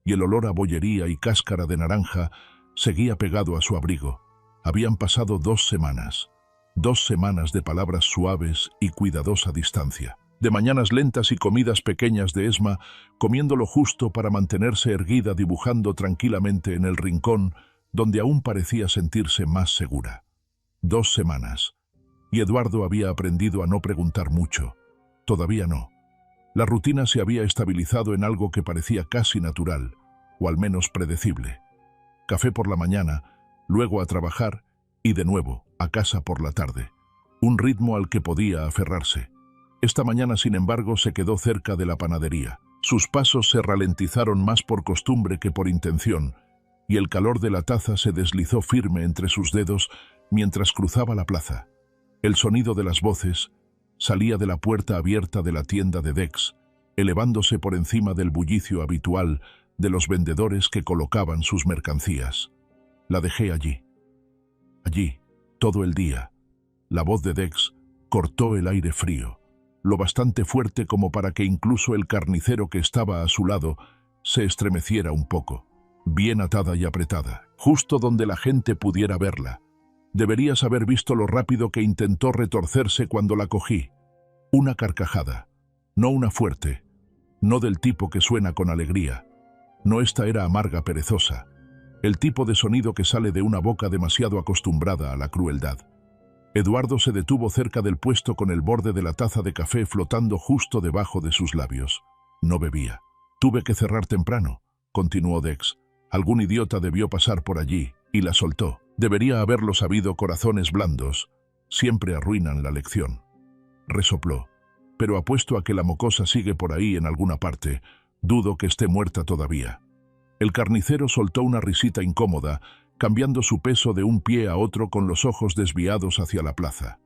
Speaker 1: y el olor a bollería y cáscara de naranja seguía pegado a su abrigo. Habían pasado 2 semanas, 2 semanas de palabras suaves y cuidadosa distancia, de mañanas lentas y comidas pequeñas de Esma, comiendo lo justo para mantenerse erguida, dibujando tranquilamente en el rincón, donde aún parecía sentirse más segura. 2 semanas, y Eduardo había aprendido a no preguntar mucho. Todavía no. La rutina se había estabilizado en algo que parecía casi natural, o al menos predecible. Café por la mañana, luego a trabajar, y de nuevo, a casa por la tarde. Un ritmo al que podía aferrarse. Esta mañana, sin embargo, se quedó cerca de la panadería. Sus pasos se ralentizaron más por costumbre que por intención, y el calor de la taza se deslizó firme entre sus dedos mientras cruzaba la plaza. El sonido de las voces salía de la puerta abierta de la tienda de Dex, elevándose por encima del bullicio habitual de los vendedores que colocaban sus mercancías. La dejé allí. Allí, todo el día. La voz de Dex cortó el aire frío, lo bastante fuerte como para que incluso el carnicero que estaba a su lado se estremeciera un poco. Bien atada y apretada, justo donde la gente pudiera verla. Deberías haber visto lo rápido que intentó retorcerse cuando la cogí. Una carcajada, no una fuerte, no del tipo que suena con alegría. No, esta era amarga, perezosa, el tipo de sonido que sale de una boca demasiado acostumbrada a la crueldad. Eduardo se detuvo cerca del puesto con el borde de la taza de café flotando justo debajo de sus labios. No bebía. «Tuve que cerrar temprano», continuó Dex. «Algún idiota debió pasar por allí y la soltó. Debería haberlo sabido, corazones blandos siempre arruinan la lección». Resopló. «Pero apuesto a que la mocosa sigue por ahí en alguna parte. Dudo que esté muerta todavía». El carnicero soltó una risita incómoda, cambiando su peso de un pie a otro con los ojos desviados hacia la plaza.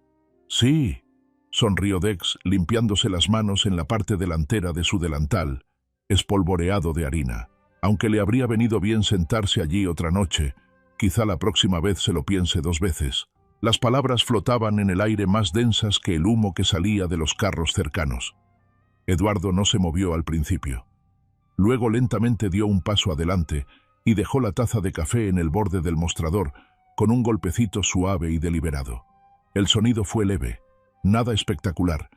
Speaker 1: «Sí», sonrió Dex, limpiándose las manos en la parte delantera de su delantal, espolvoreado de harina. Aunque le habría venido bien sentarse allí otra noche, quizá la próxima vez se lo piense 2 veces. Las palabras flotaban en el aire más densas que el humo que salía de los carros cercanos. Eduardo no se movió al principio. Luego lentamente dio un paso adelante y dejó la taza de café en el borde del mostrador, con un golpecito suave y deliberado. El sonido fue leve, nada espectacular,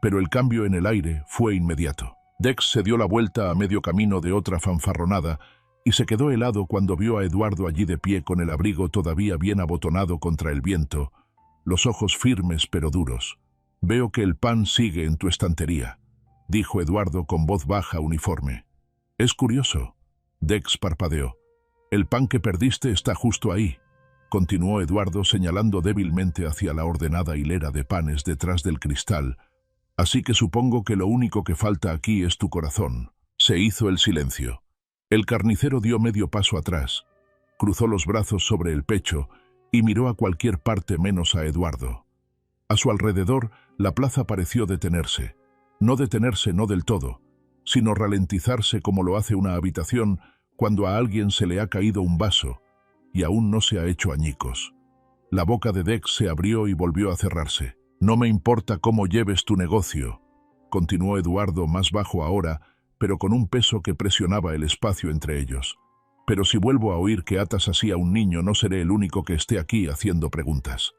Speaker 1: pero el cambio en el aire fue inmediato. Dex se dio la vuelta a medio camino de otra fanfarronada y se quedó helado cuando vio a Eduardo allí de pie con el abrigo todavía bien abotonado contra el viento, los ojos firmes pero duros. «Veo que el pan sigue en tu estantería», dijo Eduardo con voz baja uniforme. Es curioso. Dex parpadeó. El pan que perdiste está justo ahí, continuó Eduardo señalando débilmente hacia la ordenada hilera de panes detrás del cristal. Así que supongo que lo único que falta aquí es tu corazón. Se hizo el silencio. El carnicero dio medio paso atrás, cruzó los brazos sobre el pecho y miró a cualquier parte menos a Eduardo. A su alrededor, la plaza pareció detenerse. No detenerse no del todo, sino ralentizarse como lo hace una habitación cuando a alguien se le ha caído un vaso y aún no se ha hecho añicos. La boca de Dex se abrió y volvió a cerrarse. No me importa cómo lleves tu negocio, continuó Eduardo más bajo ahora, pero con un peso que presionaba el espacio entre ellos. Pero si vuelvo a oír que atas así a un niño, no seré el único que esté aquí haciendo preguntas.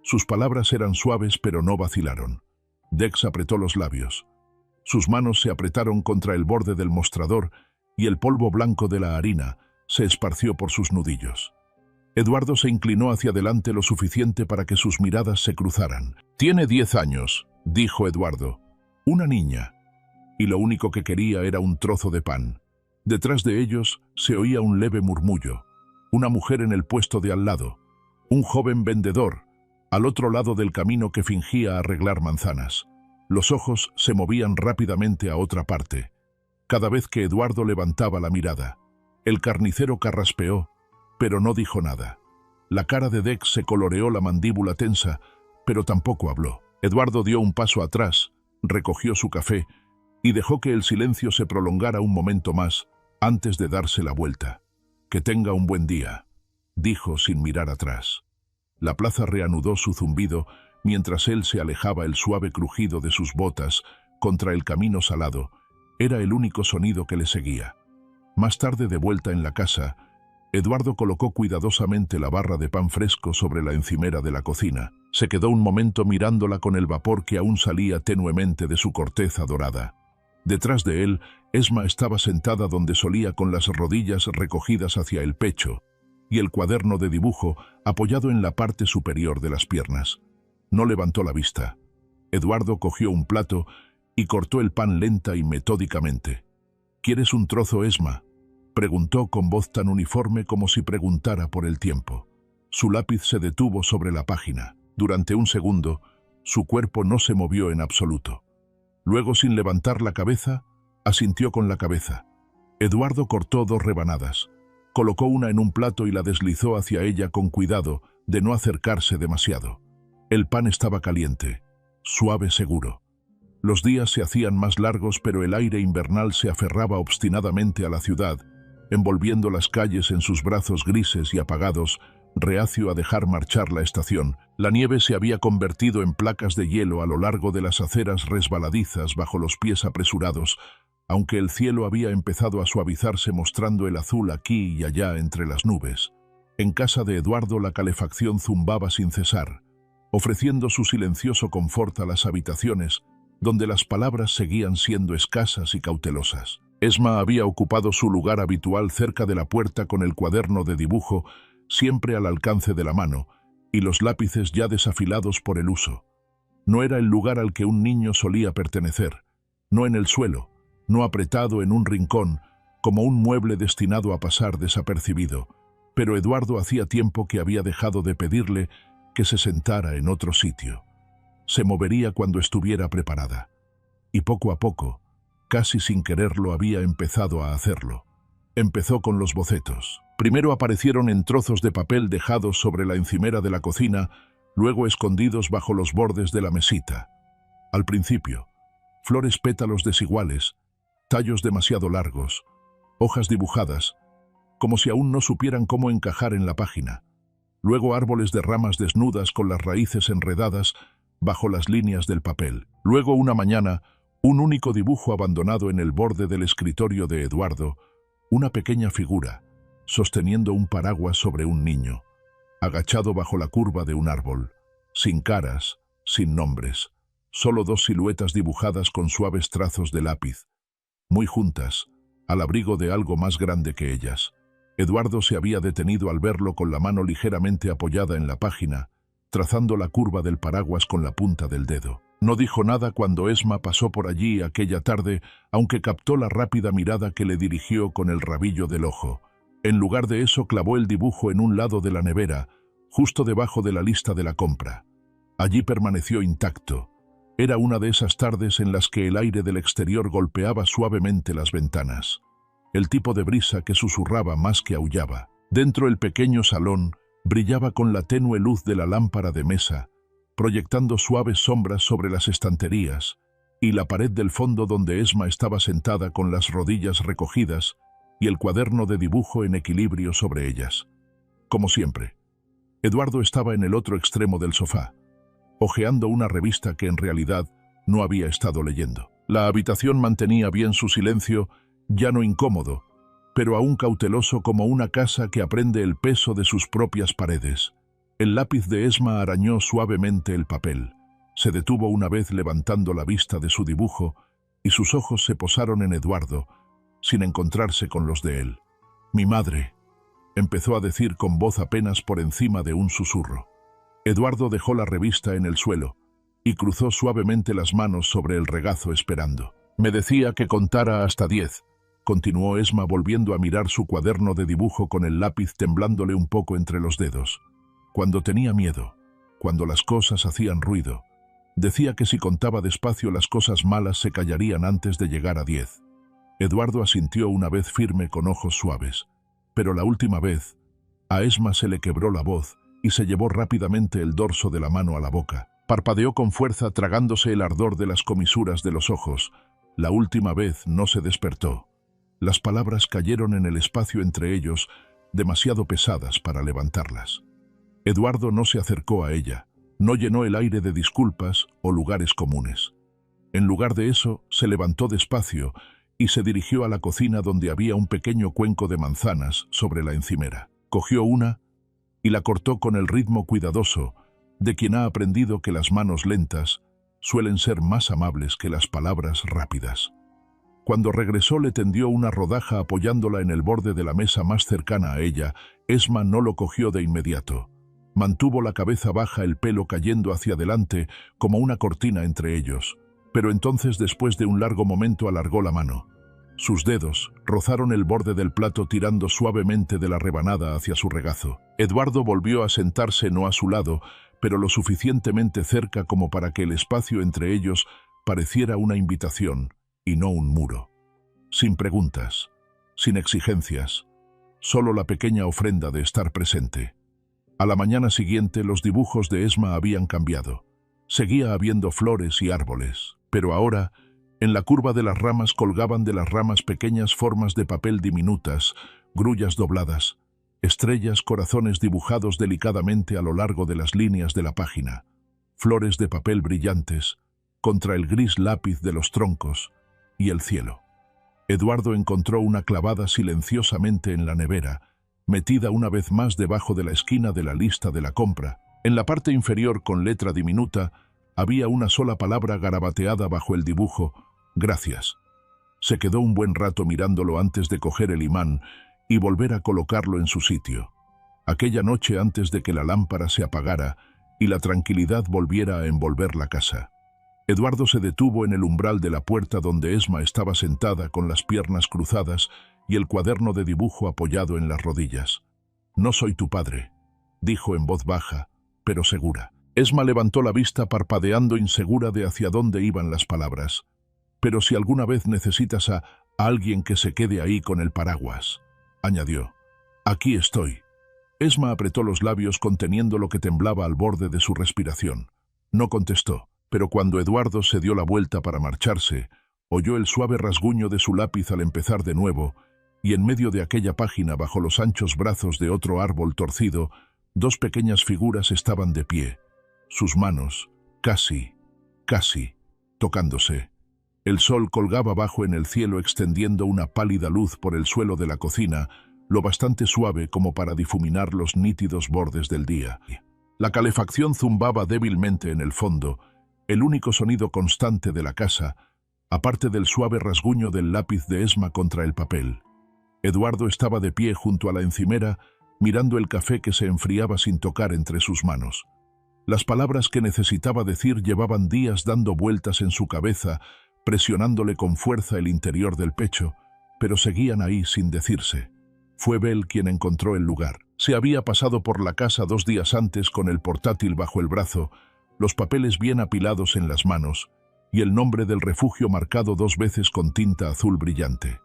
Speaker 1: Sus palabras eran suaves, pero no vacilaron. Dex apretó los labios. Sus manos se apretaron contra el borde del mostrador y el polvo blanco de la harina se esparció por sus nudillos. Eduardo se inclinó hacia adelante lo suficiente para que sus miradas se cruzaran. «Tiene 10 años», dijo Eduardo. «Una niña». Y lo único que quería era un trozo de pan. Detrás de ellos se oía un leve murmullo. Una mujer en el puesto de al lado. Un joven vendedor, al otro lado del camino que fingía arreglar manzanas. Los ojos se movían rápidamente a otra parte. Cada vez que Eduardo levantaba la mirada, el carnicero carraspeó, pero no dijo nada. La cara de Dex se coloreó la mandíbula tensa, pero tampoco habló. Eduardo dio un paso atrás, recogió su café y dejó que el silencio se prolongara un momento más antes de darse la vuelta. «Que tenga un buen día», dijo sin mirar atrás. La plaza reanudó su zumbido mientras él se alejaba. El suave crujido de sus botas contra el camino salado era el único sonido que le seguía. Más tarde, de vuelta en la casa, Eduardo colocó cuidadosamente la barra de pan fresco sobre la encimera de la cocina. Se quedó un momento mirándola con el vapor que aún salía tenuemente de su corteza dorada. Detrás de él, Esma estaba sentada donde solía con las rodillas recogidas hacia el pecho y el cuaderno de dibujo apoyado en la parte superior de las piernas. No levantó la vista. Eduardo cogió un plato y cortó el pan lenta y metódicamente. «¿Quieres un trozo, Esma?», preguntó con voz tan uniforme como si preguntara por el tiempo. Su lápiz se detuvo sobre la página. Durante un segundo, su cuerpo no se movió en absoluto. Luego, sin levantar la cabeza, asintió con la cabeza. Eduardo cortó 2 rebanadas. Colocó una en un plato y la deslizó hacia ella con cuidado de no acercarse demasiado. El pan estaba caliente, suave, seguro. Los días se hacían más largos, pero el aire invernal se aferraba obstinadamente a la ciudad, envolviendo las calles en sus brazos grises y apagados, reacio a dejar marchar la estación. La nieve se había convertido en placas de hielo a lo largo de las aceras resbaladizas bajo los pies apresurados, aunque el cielo había empezado a suavizarse mostrando el azul aquí y allá entre las nubes. En casa de Eduardo la calefacción zumbaba sin cesar, ofreciendo su silencioso confort a las habitaciones, donde las palabras seguían siendo escasas y cautelosas. Esma había ocupado su lugar habitual cerca de la puerta con el cuaderno de dibujo siempre al alcance de la mano y los lápices ya desafilados por el uso. No era el lugar al que un niño solía pertenecer, no en el suelo, no apretado en un rincón, como un mueble destinado a pasar desapercibido, pero Eduardo hacía tiempo que había dejado de pedirle que se sentara en otro sitio. Se movería cuando estuviera preparada. Y poco a poco, casi sin quererlo, había empezado a hacerlo. Empezó con los bocetos. Primero aparecieron en trozos de papel dejados sobre la encimera de la cocina, luego escondidos bajo los bordes de la mesita. Al principio, flores pétalos desiguales, tallos demasiado largos, hojas dibujadas, como si aún no supieran cómo encajar en la página. Luego árboles de ramas desnudas con las raíces enredadas bajo las líneas del papel. Luego, una mañana, un único dibujo abandonado en el borde del escritorio de Eduardo, una pequeña figura, sosteniendo un paraguas sobre un niño, agachado bajo la curva de un árbol, sin caras, sin nombres, solo 2 siluetas dibujadas con suaves trazos de lápiz, muy juntas, al abrigo de algo más grande que ellas. Eduardo se había detenido al verlo con la mano ligeramente apoyada en la página, trazando la curva del paraguas con la punta del dedo. No dijo nada cuando Esma pasó por allí aquella tarde, aunque captó la rápida mirada que le dirigió con el rabillo del ojo. En lugar de eso, clavó el dibujo en un lado de la nevera, justo debajo de la lista de la compra. Allí permaneció intacto. Era una de esas tardes en las que el aire del exterior golpeaba suavemente las ventanas. El tipo de brisa que susurraba más que aullaba. Dentro el pequeño salón brillaba con la tenue luz de la lámpara de mesa, proyectando suaves sombras sobre las estanterías y la pared del fondo donde Esma estaba sentada con las rodillas recogidas y el cuaderno de dibujo en equilibrio sobre ellas. Como siempre, Eduardo estaba en el otro extremo del sofá, hojeando una revista que en realidad no había estado leyendo. La habitación mantenía bien su silencio, ya no incómodo, pero aún cauteloso como una casa que aprende el peso de sus propias paredes. El lápiz de Esma arañó suavemente el papel. Se detuvo una vez levantando la vista de su dibujo y sus ojos se posaron en Eduardo, sin encontrarse con los de él. «Mi madre», empezó a decir con voz apenas por encima de un susurro. Eduardo dejó la revista en el suelo y cruzó suavemente las manos sobre el regazo esperando. «Me decía que contara hasta 10», continuó Esma volviendo a mirar su cuaderno de dibujo con el lápiz temblándole un poco entre los dedos. Cuando tenía miedo, cuando las cosas hacían ruido, decía que si contaba despacio las cosas malas se callarían antes de llegar a 10. Eduardo asintió una vez firme con ojos suaves, pero la última vez, a Esma se le quebró la voz y se llevó rápidamente el dorso de la mano a la boca. Parpadeó con fuerza tragándose el ardor de las comisuras de los ojos. La última vez no se despertó. Las palabras cayeron en el espacio entre ellos, demasiado pesadas para levantarlas. Eduardo no se acercó a ella, no llenó el aire de disculpas o lugares comunes. En lugar de eso, se levantó despacio y se dirigió a la cocina donde había un pequeño cuenco de manzanas sobre la encimera. Cogió una y la cortó con el ritmo cuidadoso de quien ha aprendido que las manos lentas suelen ser más amables que las palabras rápidas. Cuando regresó le tendió una rodaja apoyándola en el borde de la mesa más cercana a ella. Esma no lo cogió de inmediato. Mantuvo la cabeza baja, el pelo cayendo hacia adelante como una cortina entre ellos, pero entonces después de un largo momento alargó la mano. Sus dedos rozaron el borde del plato tirando suavemente de la rebanada hacia su regazo. Eduardo volvió a sentarse no a su lado, pero lo suficientemente cerca como para que el espacio entre ellos pareciera una invitación y no un muro. Sin preguntas, sin exigencias, solo la pequeña ofrenda de estar presente. A la mañana siguiente los dibujos de Esma habían cambiado. Seguía habiendo flores y árboles, pero ahora, en la curva de las ramas colgaban de las ramas pequeñas formas de papel diminutas, grullas dobladas, estrellas, corazones dibujados delicadamente a lo largo de las líneas de la página, flores de papel brillantes, contra el gris lápiz de los troncos y el cielo. Eduardo encontró una clavada silenciosamente en la nevera, metida una vez más debajo de la esquina de la lista de la compra. En la parte inferior, con letra diminuta, había una sola palabra garabateada bajo el dibujo: «Gracias». Se quedó un buen rato mirándolo antes de coger el imán y volver a colocarlo en su sitio. Aquella noche, antes de que la lámpara se apagara y la tranquilidad volviera a envolver la casa, Eduardo se detuvo en el umbral de la puerta donde Esma estaba sentada con las piernas cruzadas y el cuaderno de dibujo apoyado en las rodillas. «No soy tu padre», dijo en voz baja, pero segura. Esma levantó la vista parpadeando, insegura de hacia dónde iban las palabras. «Pero si alguna vez necesitas a alguien que se quede ahí con el paraguas», añadió. «Aquí estoy». Esma apretó los labios conteniendo lo que temblaba al borde de su respiración. No contestó, pero cuando Eduardo se dio la vuelta para marcharse, oyó el suave rasguño de su lápiz al empezar de nuevo, y en medio de aquella página, bajo los anchos brazos de otro árbol torcido, dos pequeñas figuras estaban de pie, sus manos, casi, tocándose. El sol colgaba bajo en el cielo extendiendo una pálida luz por el suelo de la cocina, lo bastante suave como para difuminar los nítidos bordes del día. La calefacción zumbaba débilmente en el fondo, el único sonido constante de la casa, aparte del suave rasguño del lápiz de Esma contra el papel. Eduardo estaba de pie junto a la encimera, mirando el café que se enfriaba sin tocar entre sus manos. Las palabras que necesitaba decir llevaban días dando vueltas en su cabeza, presionándole con fuerza el interior del pecho, pero seguían ahí sin decirse. Fue Bell quien encontró el lugar. Se había pasado por la casa 2 días antes con el portátil bajo el brazo, los papeles bien apilados en las manos y el nombre del refugio marcado 2 veces con tinta azul brillante.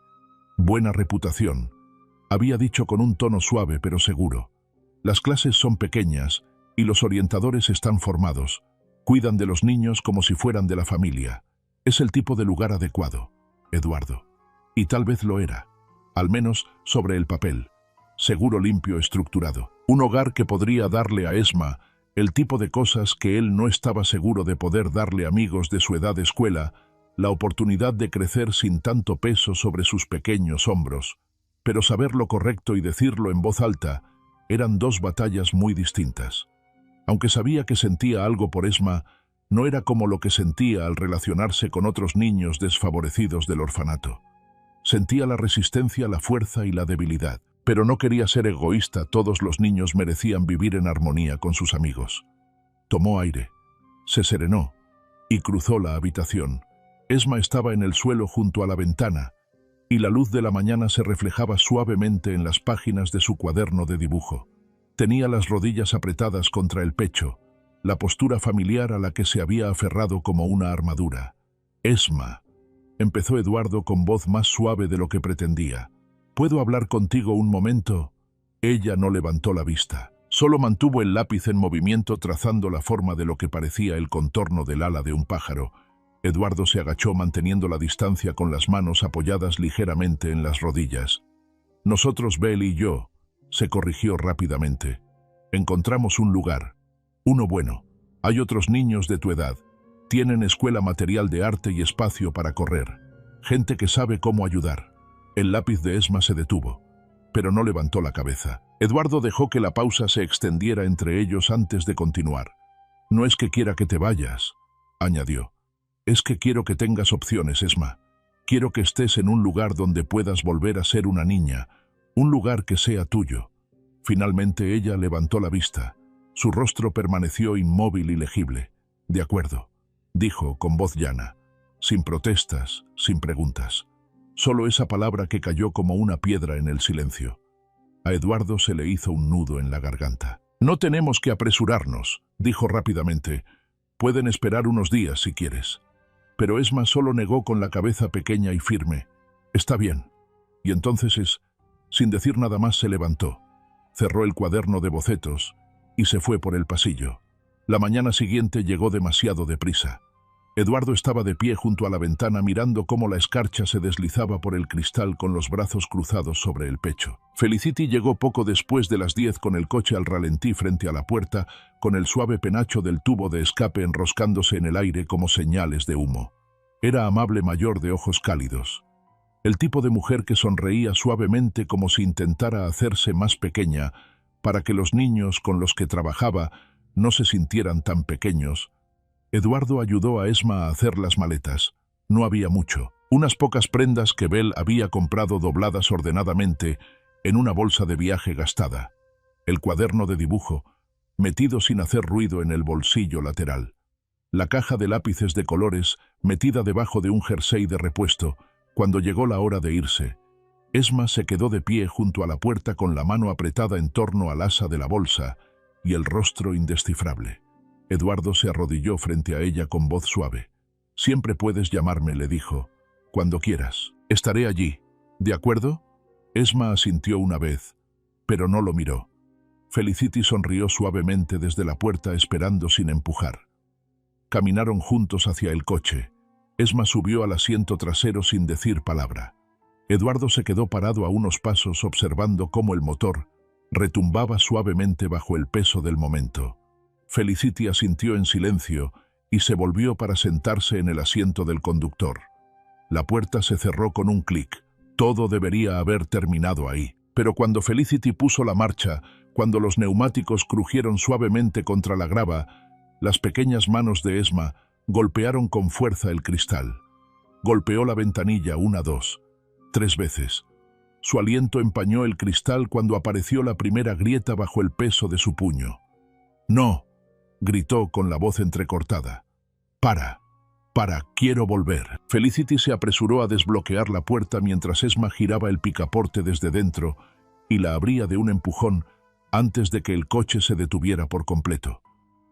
Speaker 1: Buena reputación, había dicho con un tono suave pero seguro. Las clases son pequeñas y los orientadores están formados. Cuidan de los niños como si fueran de la familia. Es el tipo de lugar adecuado, Eduardo. Y tal vez lo era, al menos sobre el papel. Seguro, limpio, estructurado. Un hogar que podría darle a Esma el tipo de cosas que él no estaba seguro de poder darle a amigos de su edad de escuela, la oportunidad de crecer sin tanto peso sobre sus pequeños hombros. Pero saber lo correcto y decirlo en voz alta eran 2 batallas muy distintas. Aunque sabía que sentía algo por Esma, no era como lo que sentía al relacionarse con otros niños desfavorecidos del orfanato. Sentía la resistencia, la fuerza y la debilidad. Pero no quería ser egoísta, todos los niños merecían vivir en armonía con sus amigos. Tomó aire, se serenó y cruzó la habitación. Esma estaba en el suelo junto a la ventana y la luz de la mañana se reflejaba suavemente en las páginas de su cuaderno de dibujo. Tenía las rodillas apretadas contra el pecho, la postura familiar a la que se había aferrado como una armadura. Esma, empezó Eduardo con voz más suave de lo que pretendía. ¿Puedo hablar contigo un momento? Ella no levantó la vista. Solo mantuvo el lápiz en movimiento trazando la forma de lo que parecía el contorno del ala de un pájaro. Eduardo se agachó manteniendo la distancia con las manos apoyadas ligeramente en las rodillas. Nosotros, Bell y yo, se corrigió rápidamente. Encontramos un lugar. Uno bueno. Hay otros niños de tu edad. Tienen escuela, material de arte y espacio para correr. Gente que sabe cómo ayudar. El lápiz de Esma se detuvo, pero no levantó la cabeza. Eduardo dejó que la pausa se extendiera entre ellos antes de continuar. No es que quiera que te vayas, añadió. Es que quiero que tengas opciones, Esma. Quiero que estés en un lugar donde puedas volver a ser una niña, un lugar que sea tuyo. Finalmente ella levantó la vista. Su rostro permaneció inmóvil y legible. De acuerdo, dijo con voz llana, sin protestas, sin preguntas. Solo esa palabra que cayó como una piedra en el silencio. A Eduardo se le hizo un nudo en la garganta. No tenemos que apresurarnos, dijo rápidamente. Pueden esperar unos días si quieres. Pero Esma solo negó con la cabeza pequeña y firme. Está bien. Y entonces sin decir nada más, se levantó, cerró el cuaderno de bocetos y se fue por el pasillo. La mañana siguiente llegó demasiado deprisa. Eduardo estaba de pie junto a la ventana mirando cómo la escarcha se deslizaba por el cristal con los brazos cruzados sobre el pecho. Felicity llegó poco después de las 10 con el coche al ralentí frente a la puerta, con el suave penacho del tubo de escape enroscándose en el aire como señales de humo. Era amable, mayor, de ojos cálidos. El tipo de mujer que sonreía suavemente como si intentara hacerse más pequeña para que los niños con los que trabajaba no se sintieran tan pequeños. Eduardo ayudó a Esma a hacer las maletas. No había mucho. Unas pocas prendas que Bell había comprado dobladas ordenadamente en una bolsa de viaje gastada. El cuaderno de dibujo, metido sin hacer ruido en el bolsillo lateral. La caja de lápices de colores, metida debajo de un jersey de repuesto. Cuando llegó la hora de irse, Esma se quedó de pie junto a la puerta con la mano apretada en torno al asa de la bolsa y el rostro indescifrable. Eduardo se arrodilló frente a ella con voz suave. «Siempre puedes llamarme», le dijo. «Cuando quieras. Estaré allí. ¿De acuerdo?» Esma asintió una vez, pero no lo miró. Felicity sonrió suavemente desde la puerta esperando sin empujar. Caminaron juntos hacia el coche. Esma subió al asiento trasero sin decir palabra. Eduardo se quedó parado a unos pasos observando cómo el motor retumbaba suavemente bajo el peso del momento. Felicity asintió en silencio y se volvió para sentarse en el asiento del conductor. La puerta se cerró con un clic. Todo debería haber terminado ahí. Pero cuando Felicity puso la marcha, cuando los neumáticos crujieron suavemente contra la grava, las pequeñas manos de Esma golpearon con fuerza el cristal. Golpeó la ventanilla 1, 2, 3 veces. Su aliento empañó el cristal cuando apareció la primera grieta bajo el peso de su puño. «No», gritó con la voz entrecortada. Para, quiero volver. Felicity se apresuró a desbloquear la puerta mientras Esma giraba el picaporte desde dentro y la abría de un empujón antes de que el coche se detuviera por completo.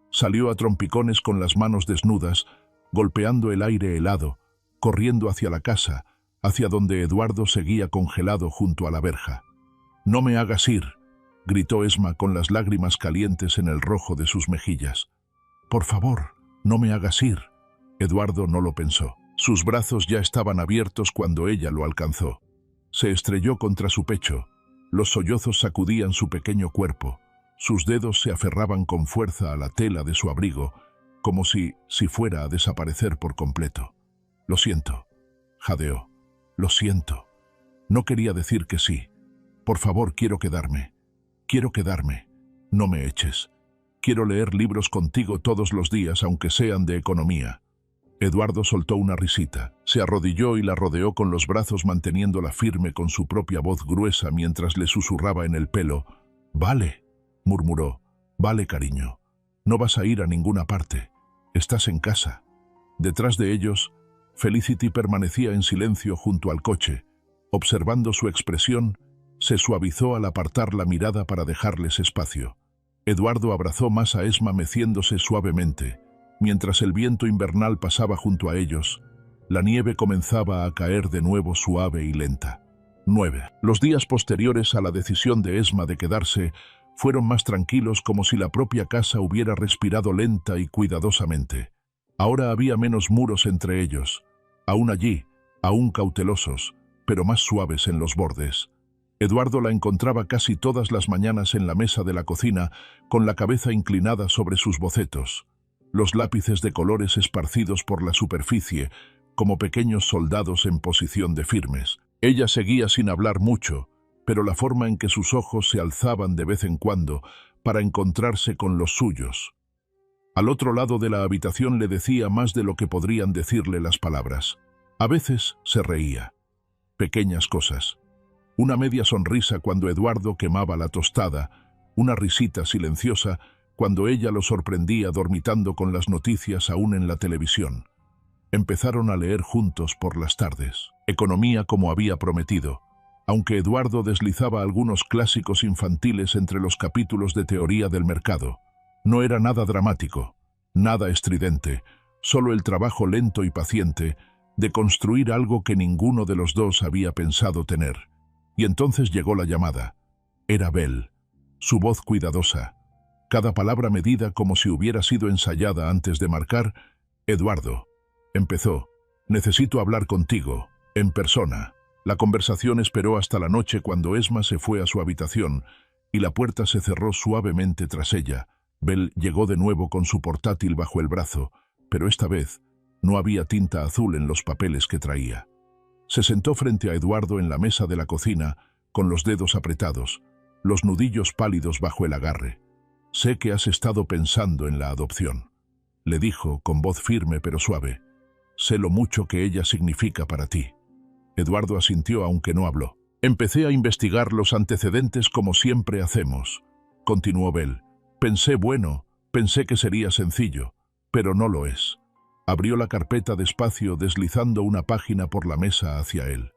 Speaker 1: Salió a trompicones con las manos desnudas, golpeando el aire helado, corriendo hacia la casa, hacia donde Eduardo seguía congelado junto a la verja. «No me hagas ir», gritó Esma con las lágrimas calientes en el rojo de sus mejillas. «Por favor, no me hagas ir». Eduardo no lo pensó. Sus brazos ya estaban abiertos cuando ella lo alcanzó. Se estrelló contra su pecho. Los sollozos sacudían su pequeño cuerpo. Sus dedos se aferraban con fuerza a la tela de su abrigo, como si fuera a desaparecer por completo. «Lo siento», jadeó. «Lo siento. No quería decir que sí. Por favor, quiero quedarme. Quiero quedarme. No me eches. Quiero leer libros contigo todos los días, aunque sean de economía». Eduardo soltó una risita, se arrodilló y la rodeó con los brazos manteniéndola firme con su propia voz gruesa mientras le susurraba en el pelo. «Vale», murmuró. «Vale, cariño. No vas a ir a ninguna parte. Estás en casa». Detrás de ellos, Felicity permanecía en silencio junto al coche. Observando su expresión, se suavizó al apartar la mirada para dejarles espacio. Eduardo abrazó más a Esma meciéndose suavemente. Mientras el viento invernal pasaba junto a ellos, la nieve comenzaba a caer de nuevo suave y lenta. 9. Los días posteriores a la decisión de Esma de quedarse fueron más tranquilos, como si la propia casa hubiera respirado lenta y cuidadosamente. Ahora había menos muros entre ellos, aún allí, aún cautelosos, pero más suaves en los bordes. Eduardo la encontraba casi todas las mañanas en la mesa de la cocina, con la cabeza inclinada sobre sus bocetos, los lápices de colores esparcidos por la superficie, como pequeños soldados en posición de firmes. Ella seguía sin hablar mucho, pero la forma en que sus ojos se alzaban de vez en cuando para encontrarse con los suyos. Al otro lado de la habitación le decía más de lo que podrían decirle las palabras. A veces se reía. Pequeñas cosas. Una media sonrisa cuando Eduardo quemaba la tostada, una risita silenciosa cuando ella lo sorprendía dormitando con las noticias aún en la televisión. Empezaron a leer juntos por las tardes. Economía como había prometido, aunque Eduardo deslizaba algunos clásicos infantiles entre los capítulos de teoría del mercado. No era nada dramático, nada estridente, solo el trabajo lento y paciente de construir algo que ninguno de los dos había pensado tener. Y entonces llegó la llamada. Era Belle, su voz cuidadosa, cada palabra medida como si hubiera sido ensayada antes de marcar. «Eduardo», empezó, «necesito hablar contigo, en persona». La conversación esperó hasta la noche cuando Esma se fue a su habitación y la puerta se cerró suavemente tras ella. Belle llegó de nuevo con su portátil bajo el brazo, pero esta vez no había tinta azul en los papeles que traía. Se sentó frente a Eduardo en la mesa de la cocina, con los dedos apretados, los nudillos pálidos bajo el agarre. «Sé que has estado pensando en la adopción», le dijo con voz firme pero suave. «Sé lo mucho que ella significa para ti». Eduardo asintió aunque no habló. «Empecé a investigar los antecedentes como siempre hacemos», continuó Belle. Pensé que sería sencillo, pero no lo es». Abrió la carpeta despacio, deslizando una página por la mesa hacia él.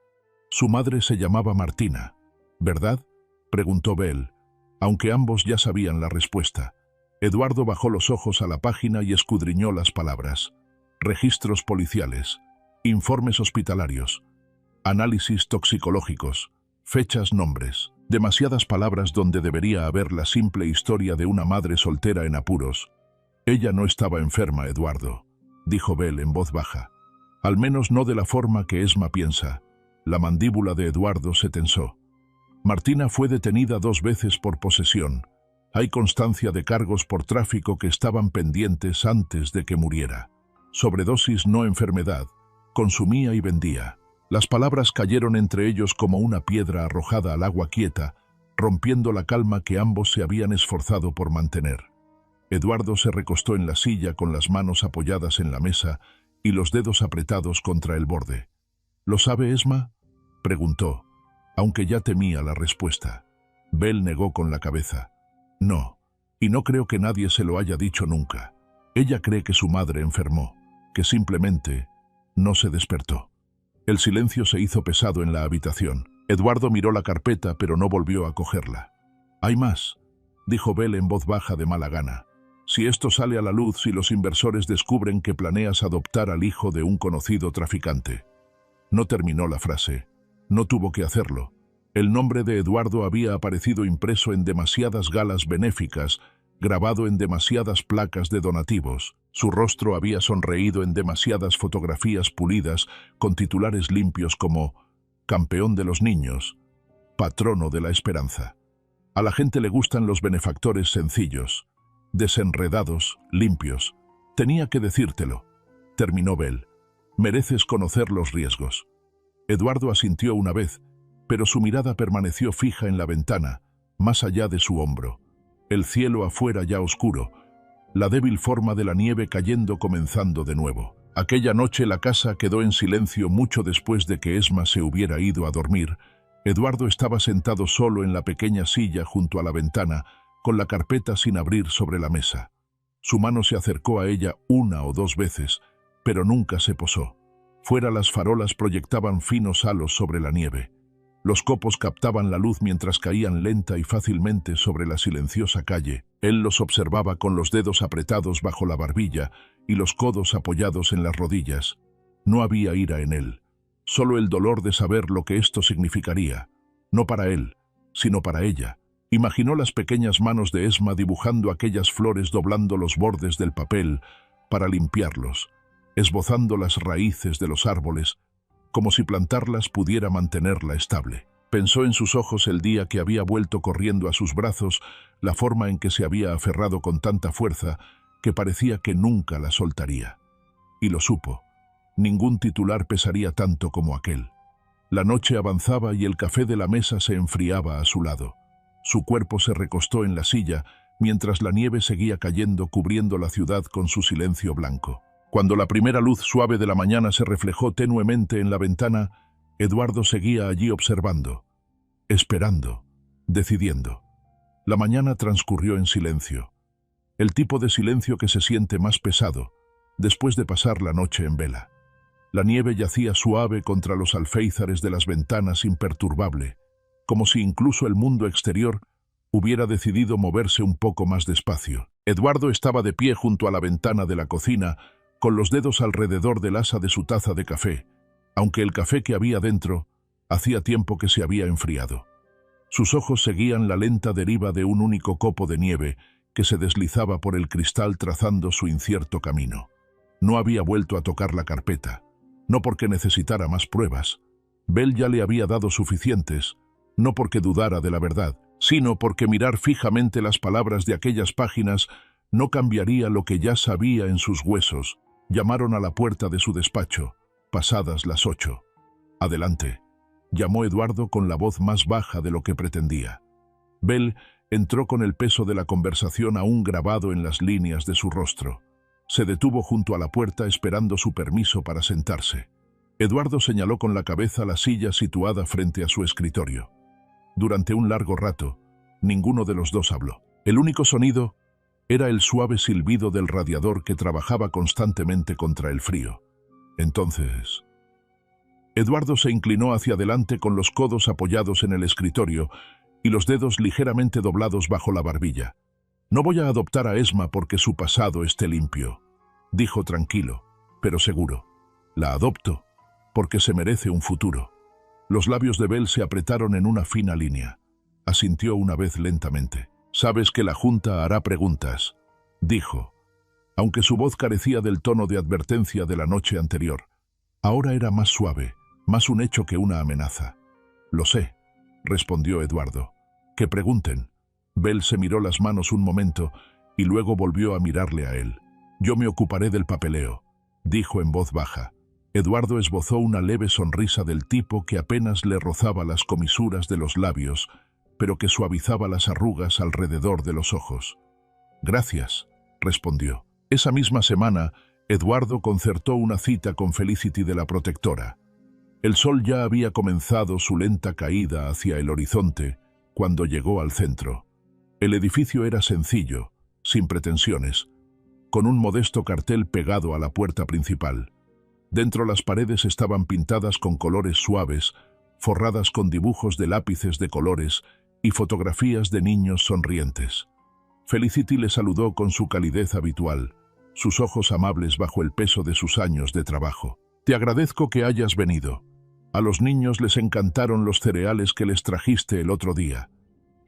Speaker 1: «Su madre se llamaba Martina, ¿verdad?», preguntó Belle, aunque ambos ya sabían la respuesta. Eduardo bajó los ojos a la página y escudriñó las palabras. Registros policiales, informes hospitalarios, análisis toxicológicos, fechas, nombres. Demasiadas palabras donde debería haber la simple historia de una madre soltera en apuros. «Ella no estaba enferma, Eduardo», dijo Belle en voz baja. «Al menos no de la forma que Esma piensa». La mandíbula de Eduardo se tensó. «Martina fue detenida 2 veces por posesión. Hay constancia de cargos por tráfico que estaban pendientes antes de que muriera. Sobredosis, no enfermedad. Consumía y vendía». Las palabras cayeron entre ellos como una piedra arrojada al agua quieta, rompiendo la calma que ambos se habían esforzado por mantener. Eduardo se recostó en la silla con las manos apoyadas en la mesa y los dedos apretados contra el borde. «¿Lo sabe Esma?», preguntó, aunque ya temía la respuesta. Belle negó con la cabeza. «No, Y no creo que nadie se lo haya dicho nunca. Ella cree que su madre enfermó, que simplemente no se despertó. El silencio se hizo pesado en la habitación. Eduardo miró la carpeta, pero no volvió a cogerla. «Hay más», dijo Bell en voz baja de mala gana. «Si esto sale a la luz y los inversores descubren que planeas adoptar al hijo de un conocido traficante». No terminó la frase. No tuvo que hacerlo. El nombre de Eduardo había aparecido impreso en demasiadas galas benéficas, grabado en demasiadas placas de donativos. Su rostro había sonreído en demasiadas fotografías pulidas, con titulares limpios como «Campeón de los niños», «Patrono de la esperanza». A la gente le gustan los benefactores sencillos, desenredados, limpios. «Tenía que decírtelo», terminó Bell. «Mereces conocer los riesgos». Eduardo asintió una vez, pero su mirada permaneció fija en la ventana, más allá de su hombro. El cielo afuera ya oscuro, la débil forma de la nieve cayendo comenzando de nuevo. Aquella noche la casa quedó en silencio mucho después de que Esma se hubiera ido a dormir. Eduardo estaba sentado solo en la pequeña silla junto a la ventana, con la carpeta sin abrir sobre la mesa. Su mano se acercó a ella una o dos veces, pero nunca se posó. Fuera las farolas proyectaban finos halos sobre la nieve. Los copos captaban la luz mientras caían lenta y fácilmente sobre la silenciosa calle. Él los observaba con los dedos apretados bajo la barbilla y los codos apoyados en las rodillas. No había ira en él, solo el dolor de saber lo que esto significaría. No para él, sino para ella. Imaginó las pequeñas manos de Esma dibujando aquellas flores, doblando los bordes del papel para limpiarlos, esbozando las raíces de los árboles, como si plantarlas pudiera mantenerla estable. Pensó en sus ojos el día que había vuelto corriendo a sus brazos, la forma en que se había aferrado con tanta fuerza que parecía que nunca la soltaría. Y lo supo. Ningún titular pesaría tanto como aquel. La noche avanzaba y el café de la mesa se enfriaba a su lado. Su cuerpo se recostó en la silla mientras la nieve seguía cayendo cubriendo la ciudad con su silencio blanco. Cuando la primera luz suave de la mañana se reflejó tenuemente en la ventana, Eduardo seguía allí observando, esperando, decidiendo. La mañana transcurrió en silencio. El tipo de silencio que se siente más pesado, después de pasar la noche en vela. La nieve yacía suave contra los alféizares de las ventanas imperturbable, como si incluso el mundo exterior hubiera decidido moverse un poco más despacio. Eduardo estaba de pie junto a la ventana de la cocina, con los dedos alrededor del asa de su taza de café, aunque el café que había dentro hacía tiempo que se había enfriado. Sus ojos seguían la lenta deriva de un único copo de nieve que se deslizaba por el cristal trazando su incierto camino. No había vuelto a tocar la carpeta, no porque necesitara más pruebas. Bell ya le había dado suficientes, no porque dudara de la verdad, sino porque mirar fijamente las palabras de aquellas páginas no cambiaría lo que ya sabía en sus huesos. Llamaron a la puerta de su despacho, pasadas las 8. «Adelante», llamó Eduardo con la voz más baja de lo que pretendía. Bell entró con el peso de la conversación aún grabado en las líneas de su rostro. Se detuvo junto a la puerta esperando su permiso para sentarse. Eduardo señaló con la cabeza la silla situada frente a su escritorio. Durante un largo rato, ninguno de los dos habló. El único sonido era el suave silbido del radiador que trabajaba constantemente contra el frío. Entonces, Eduardo se inclinó hacia adelante con los codos apoyados en el escritorio y los dedos ligeramente doblados bajo la barbilla. «No voy a adoptar a Esma porque su pasado esté limpio», dijo tranquilo, pero seguro. «La adopto porque se merece un futuro». Los labios de Bell se apretaron en una fina línea. Asintió una vez lentamente. «Sabes que la Junta hará preguntas», dijo, aunque su voz carecía del tono de advertencia de la noche anterior. Ahora era más suave, más un hecho que una amenaza. «Lo sé», respondió Eduardo. «Que pregunten». Bell se miró las manos un momento y luego volvió a mirarle a él. «Yo me ocuparé del papeleo», dijo en voz baja. Eduardo esbozó una leve sonrisa del tipo que apenas le rozaba las comisuras de los labios, pero que suavizaba las arrugas alrededor de los ojos. «Gracias», respondió. Esa misma semana, Eduardo concertó una cita con Felicity de la protectora. El sol ya había comenzado su lenta caída hacia el horizonte cuando llegó al centro. El edificio era sencillo, sin pretensiones, con un modesto cartel pegado a la puerta principal. Dentro las paredes estaban pintadas con colores suaves, forradas con dibujos de lápices de colores y fotografías de niños sonrientes. Felicity le saludó con su calidez habitual, sus ojos amables bajo el peso de sus años de trabajo. «Te agradezco que hayas venido. A los niños les encantaron los cereales que les trajiste el otro día»,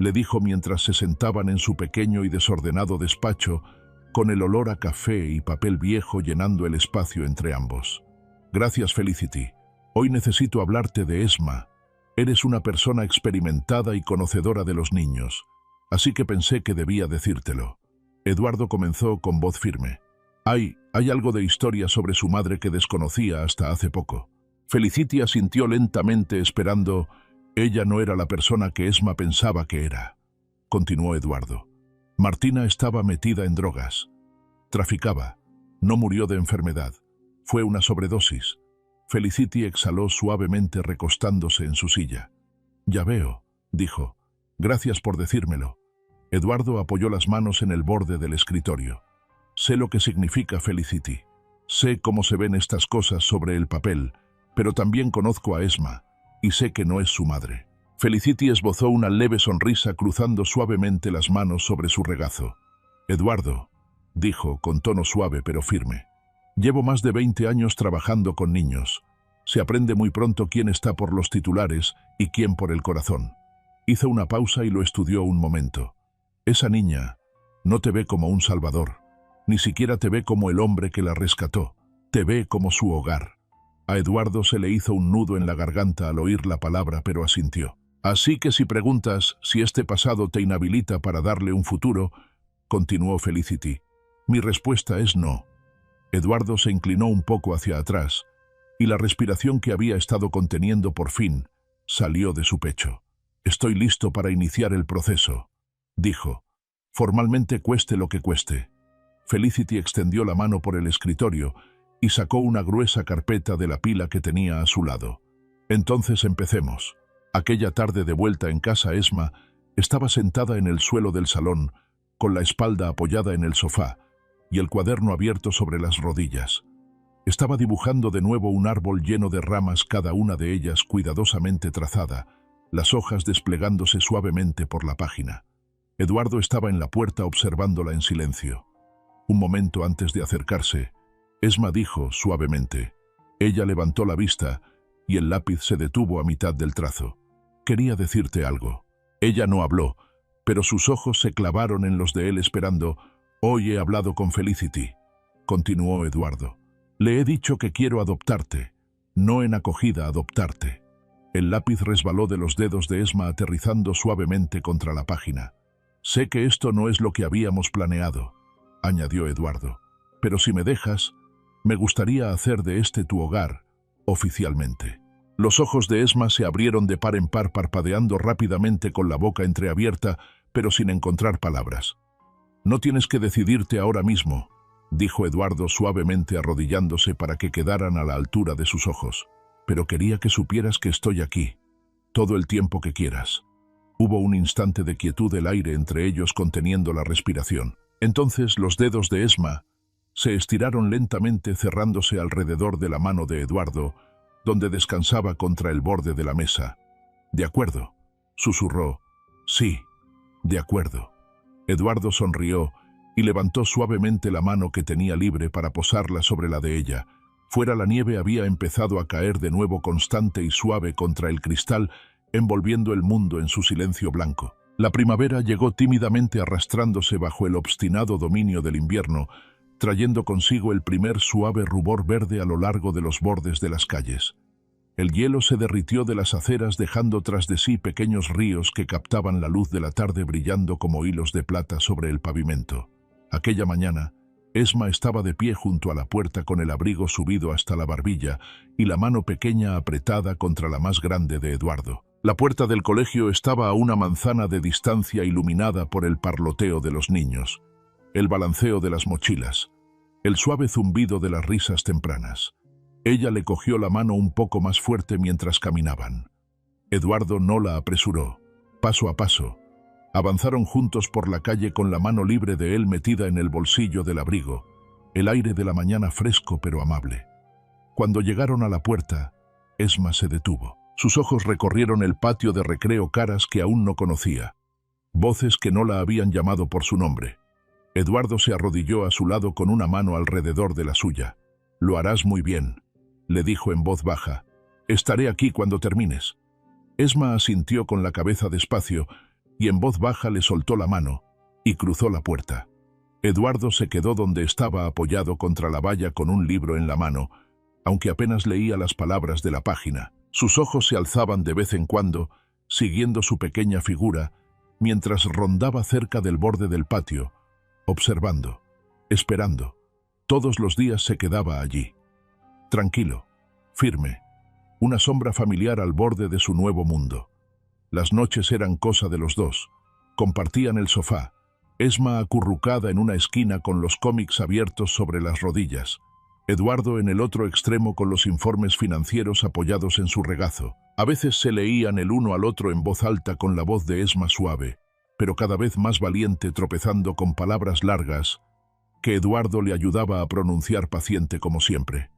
Speaker 1: le dijo mientras se sentaban en su pequeño y desordenado despacho, con el olor a café y papel viejo llenando el espacio entre ambos. «Gracias, Felicity. Hoy necesito hablarte de Esma. Eres una persona experimentada y conocedora de los niños, así que pensé que debía decírtelo». Eduardo comenzó con voz firme. Hay algo de historia sobre su madre que desconocía hasta hace poco». Felicity asintió lentamente esperando. «Ella no era la persona que Esma pensaba que era», continuó Eduardo. «Martina estaba metida en drogas. Traficaba. No murió de enfermedad. Fue una sobredosis». Felicity exhaló suavemente recostándose en su silla. «Ya veo», dijo. «Gracias por decírmelo». Eduardo apoyó las manos en el borde del escritorio. «Sé lo que significa Felicity. Sé cómo se ven estas cosas sobre el papel, pero también conozco a Esma, y sé que no es su madre». Felicity esbozó una leve sonrisa cruzando suavemente las manos sobre su regazo. «Eduardo», dijo con tono suave pero firme, «llevo más de 20 años trabajando con niños. Se aprende muy pronto quién está por los titulares y quién por el corazón». Hizo una pausa y lo estudió un momento. «Esa niña no te ve como un salvador, ni siquiera te ve como el hombre que la rescató, te ve como su hogar». A Eduardo se le hizo un nudo en la garganta al oír la palabra, pero asintió. «Así que si preguntas si este pasado te inhabilita para darle un futuro», continuó Felicity, «mi respuesta es no». Eduardo se inclinó un poco hacia atrás, y la respiración que había estado conteniendo por fin salió de su pecho. «Estoy listo para iniciar el proceso», dijo, «formalmente cueste lo que cueste». Felicity extendió la mano por el escritorio y sacó una gruesa carpeta de la pila que tenía a su lado. «Entonces empecemos». Aquella tarde de vuelta en casa, Esma estaba sentada en el suelo del salón, con la espalda apoyada en el sofá y el cuaderno abierto sobre las rodillas. Estaba dibujando de nuevo un árbol lleno de ramas, cada una de ellas cuidadosamente trazada, las hojas desplegándose suavemente por la página. Eduardo estaba en la puerta observándola en silencio. Un momento antes de acercarse, Esma dijo suavemente. Ella levantó la vista y el lápiz se detuvo a mitad del trazo. «Quería decirte algo». Ella no habló, pero sus ojos se clavaron en los de él esperando. «Hoy he hablado con Felicity», continuó Eduardo. «Le he dicho que quiero adoptarte, no en acogida, adoptarte». El lápiz resbaló de los dedos de Esma aterrizando suavemente contra la página. «Sé que esto no es lo que habíamos planeado», añadió Eduardo, «pero si me dejas, me gustaría hacer de este tu hogar, oficialmente». Los ojos de Esma se abrieron de par en par, parpadeando rápidamente con la boca entreabierta, pero sin encontrar palabras. «No tienes que decidirte ahora mismo», dijo Eduardo suavemente arrodillándose para que quedaran a la altura de sus ojos. «Pero quería que supieras que estoy aquí, todo el tiempo que quieras». Hubo un instante de quietud, el aire entre ellos conteniendo la respiración. Entonces los dedos de Esma se estiraron lentamente, cerrándose alrededor de la mano de Eduardo, donde descansaba contra el borde de la mesa. «De acuerdo», susurró. «Sí, de acuerdo». Eduardo sonrió y levantó suavemente la mano que tenía libre para posarla sobre la de ella. Fuera, la nieve había empezado a caer de nuevo, constante y suave contra el cristal, envolviendo el mundo en su silencio blanco. La primavera llegó tímidamente, arrastrándose bajo el obstinado dominio del invierno, trayendo consigo el primer suave rubor verde a lo largo de los bordes de las calles. El hielo se derritió de las aceras, dejando tras de sí pequeños ríos que captaban la luz de la tarde, brillando como hilos de plata sobre el pavimento. Aquella mañana, Esma estaba de pie junto a la puerta con el abrigo subido hasta la barbilla y la mano pequeña apretada contra la más grande de Eduardo. La puerta del colegio estaba a una manzana de distancia, iluminada por el parloteo de los niños, el balanceo de las mochilas, el suave zumbido de las risas tempranas. Ella le cogió la mano un poco más fuerte mientras caminaban. Eduardo no la apresuró. Paso a paso, Avanzaron juntos por la calle con la mano libre de él metida en el bolsillo del abrigo, el aire de la mañana fresco pero amable. Cuando llegaron a la puerta, Esma se detuvo. Sus ojos recorrieron el patio de recreo, caras que aún no conocía, voces que no la habían llamado por su nombre. Eduardo se arrodilló a su lado con una mano alrededor de la suya. «Lo harás muy bien», le dijo en voz baja. «Estaré aquí cuando termines». Esma asintió con la cabeza despacio y en voz baja le soltó la mano y cruzó la puerta. Eduardo se quedó donde estaba apoyado contra la valla con un libro en la mano, aunque apenas leía las palabras de la página. Sus ojos se alzaban de vez en cuando, siguiendo su pequeña figura, mientras rondaba cerca del borde del patio, observando, esperando. Todos los días se quedaba allí, tranquilo, firme, una sombra familiar al borde de su nuevo mundo. Las noches eran cosa de los dos. Compartían el sofá, Esma acurrucada en una esquina con los cómics abiertos sobre las rodillas, Eduardo en el otro extremo con los informes financieros apoyados en su regazo. A veces se leían el uno al otro en voz alta con la voz de Esma suave, pero cada vez más valiente, tropezando con palabras largas que Eduardo le ayudaba a pronunciar paciente como siempre.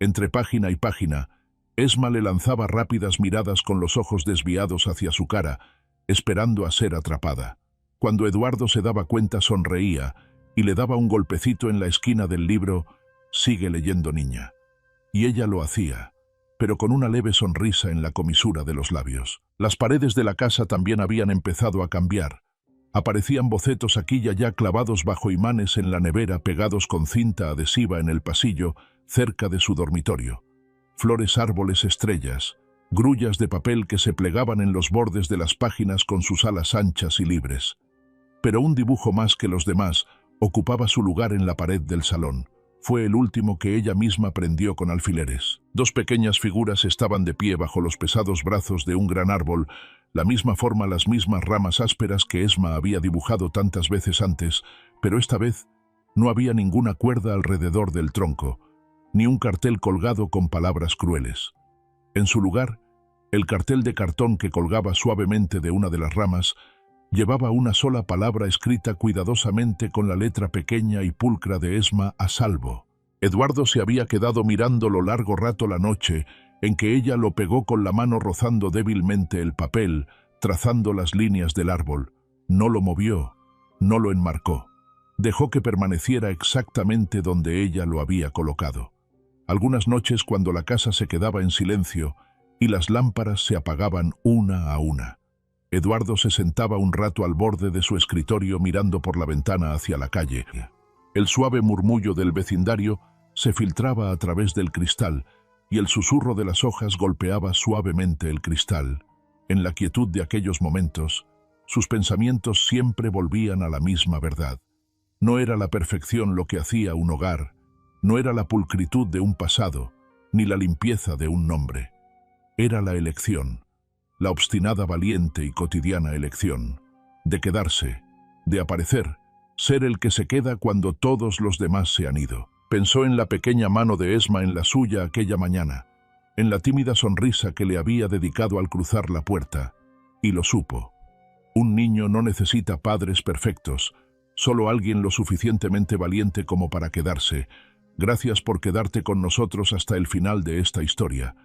Speaker 1: Entre página y página, Esma le lanzaba rápidas miradas con los ojos desviados hacia su cara, esperando a ser atrapada. Cuando Eduardo se daba cuenta, sonreía y le daba un golpecito en la esquina del libro «Sigue leyendo, niña». Y ella lo hacía, pero con una leve sonrisa en la comisura de los labios. Las paredes de la casa también habían empezado a cambiar. Aparecían bocetos aquí y allá clavados bajo imanes en la nevera, pegados con cinta adhesiva en el pasillo, cerca de su dormitorio. Flores, árboles, estrellas, grullas de papel que se plegaban en los bordes de las páginas con sus alas anchas y libres. Pero un dibujo más que los demás ocupaba su lugar en la pared del salón. Fue el último que ella misma prendió con alfileres. Dos pequeñas figuras estaban de pie bajo los pesados brazos de un gran árbol, la misma forma, las mismas ramas ásperas que Esma había dibujado tantas veces antes, pero esta vez no había ninguna cuerda alrededor del tronco, ni un cartel colgado con palabras crueles. En su lugar, el cartel de cartón que colgaba suavemente de una de las ramas llevaba una sola palabra escrita cuidadosamente con la letra pequeña y pulcra de Esma: «A salvo». Eduardo se había quedado mirándolo largo rato la noche en que ella lo pegó con la mano, rozando débilmente el papel, trazando las líneas del árbol. No lo movió, no lo enmarcó. Dejó que permaneciera exactamente donde ella lo había colocado. Algunas noches, cuando la casa se quedaba en silencio y las lámparas se apagaban una a una, Eduardo se sentaba un rato al borde de su escritorio mirando por la ventana hacia la calle. El suave murmullo del vecindario se filtraba a través del cristal y el susurro de las hojas golpeaba suavemente el cristal. En la quietud de aquellos momentos, sus pensamientos siempre volvían a la misma verdad. No era la perfección lo que hacía un hogar, no era la pulcritud de un pasado, ni la limpieza de un nombre. Era la elección, la obstinada, valiente y cotidiana elección, de quedarse, de aparecer, ser el que se queda cuando todos los demás se han ido. Pensó en la pequeña mano de Esma en la suya aquella mañana, en la tímida sonrisa que le había dedicado al cruzar la puerta, y lo supo. Un niño no necesita padres perfectos, solo alguien lo suficientemente valiente como para quedarse. Gracias por quedarte con nosotros hasta el final de esta historia.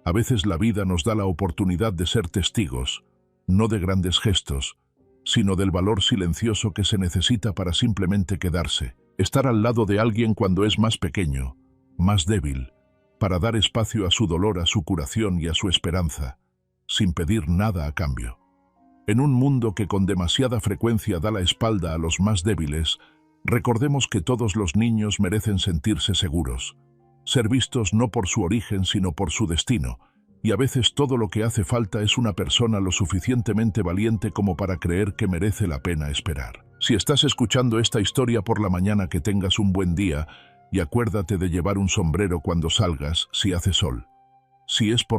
Speaker 1: A veces la vida nos da la oportunidad de ser testigos, no de grandes gestos, sino del valor silencioso que se necesita para simplemente quedarse. Estar al lado de alguien cuando es más pequeño, más débil, para dar espacio a su dolor, a su curación y a su esperanza, sin pedir nada a cambio. En un mundo que con demasiada frecuencia da la espalda a los más débiles, recordemos que todos los niños merecen sentirse seguros, ser vistos no por su origen sino por su destino, y a veces todo lo que hace falta es una persona lo suficientemente valiente como para creer que merece la pena esperar. Si estás escuchando esta historia por la mañana, que tengas un buen día y acuérdate de llevar un sombrero cuando salgas si hace sol. Si es por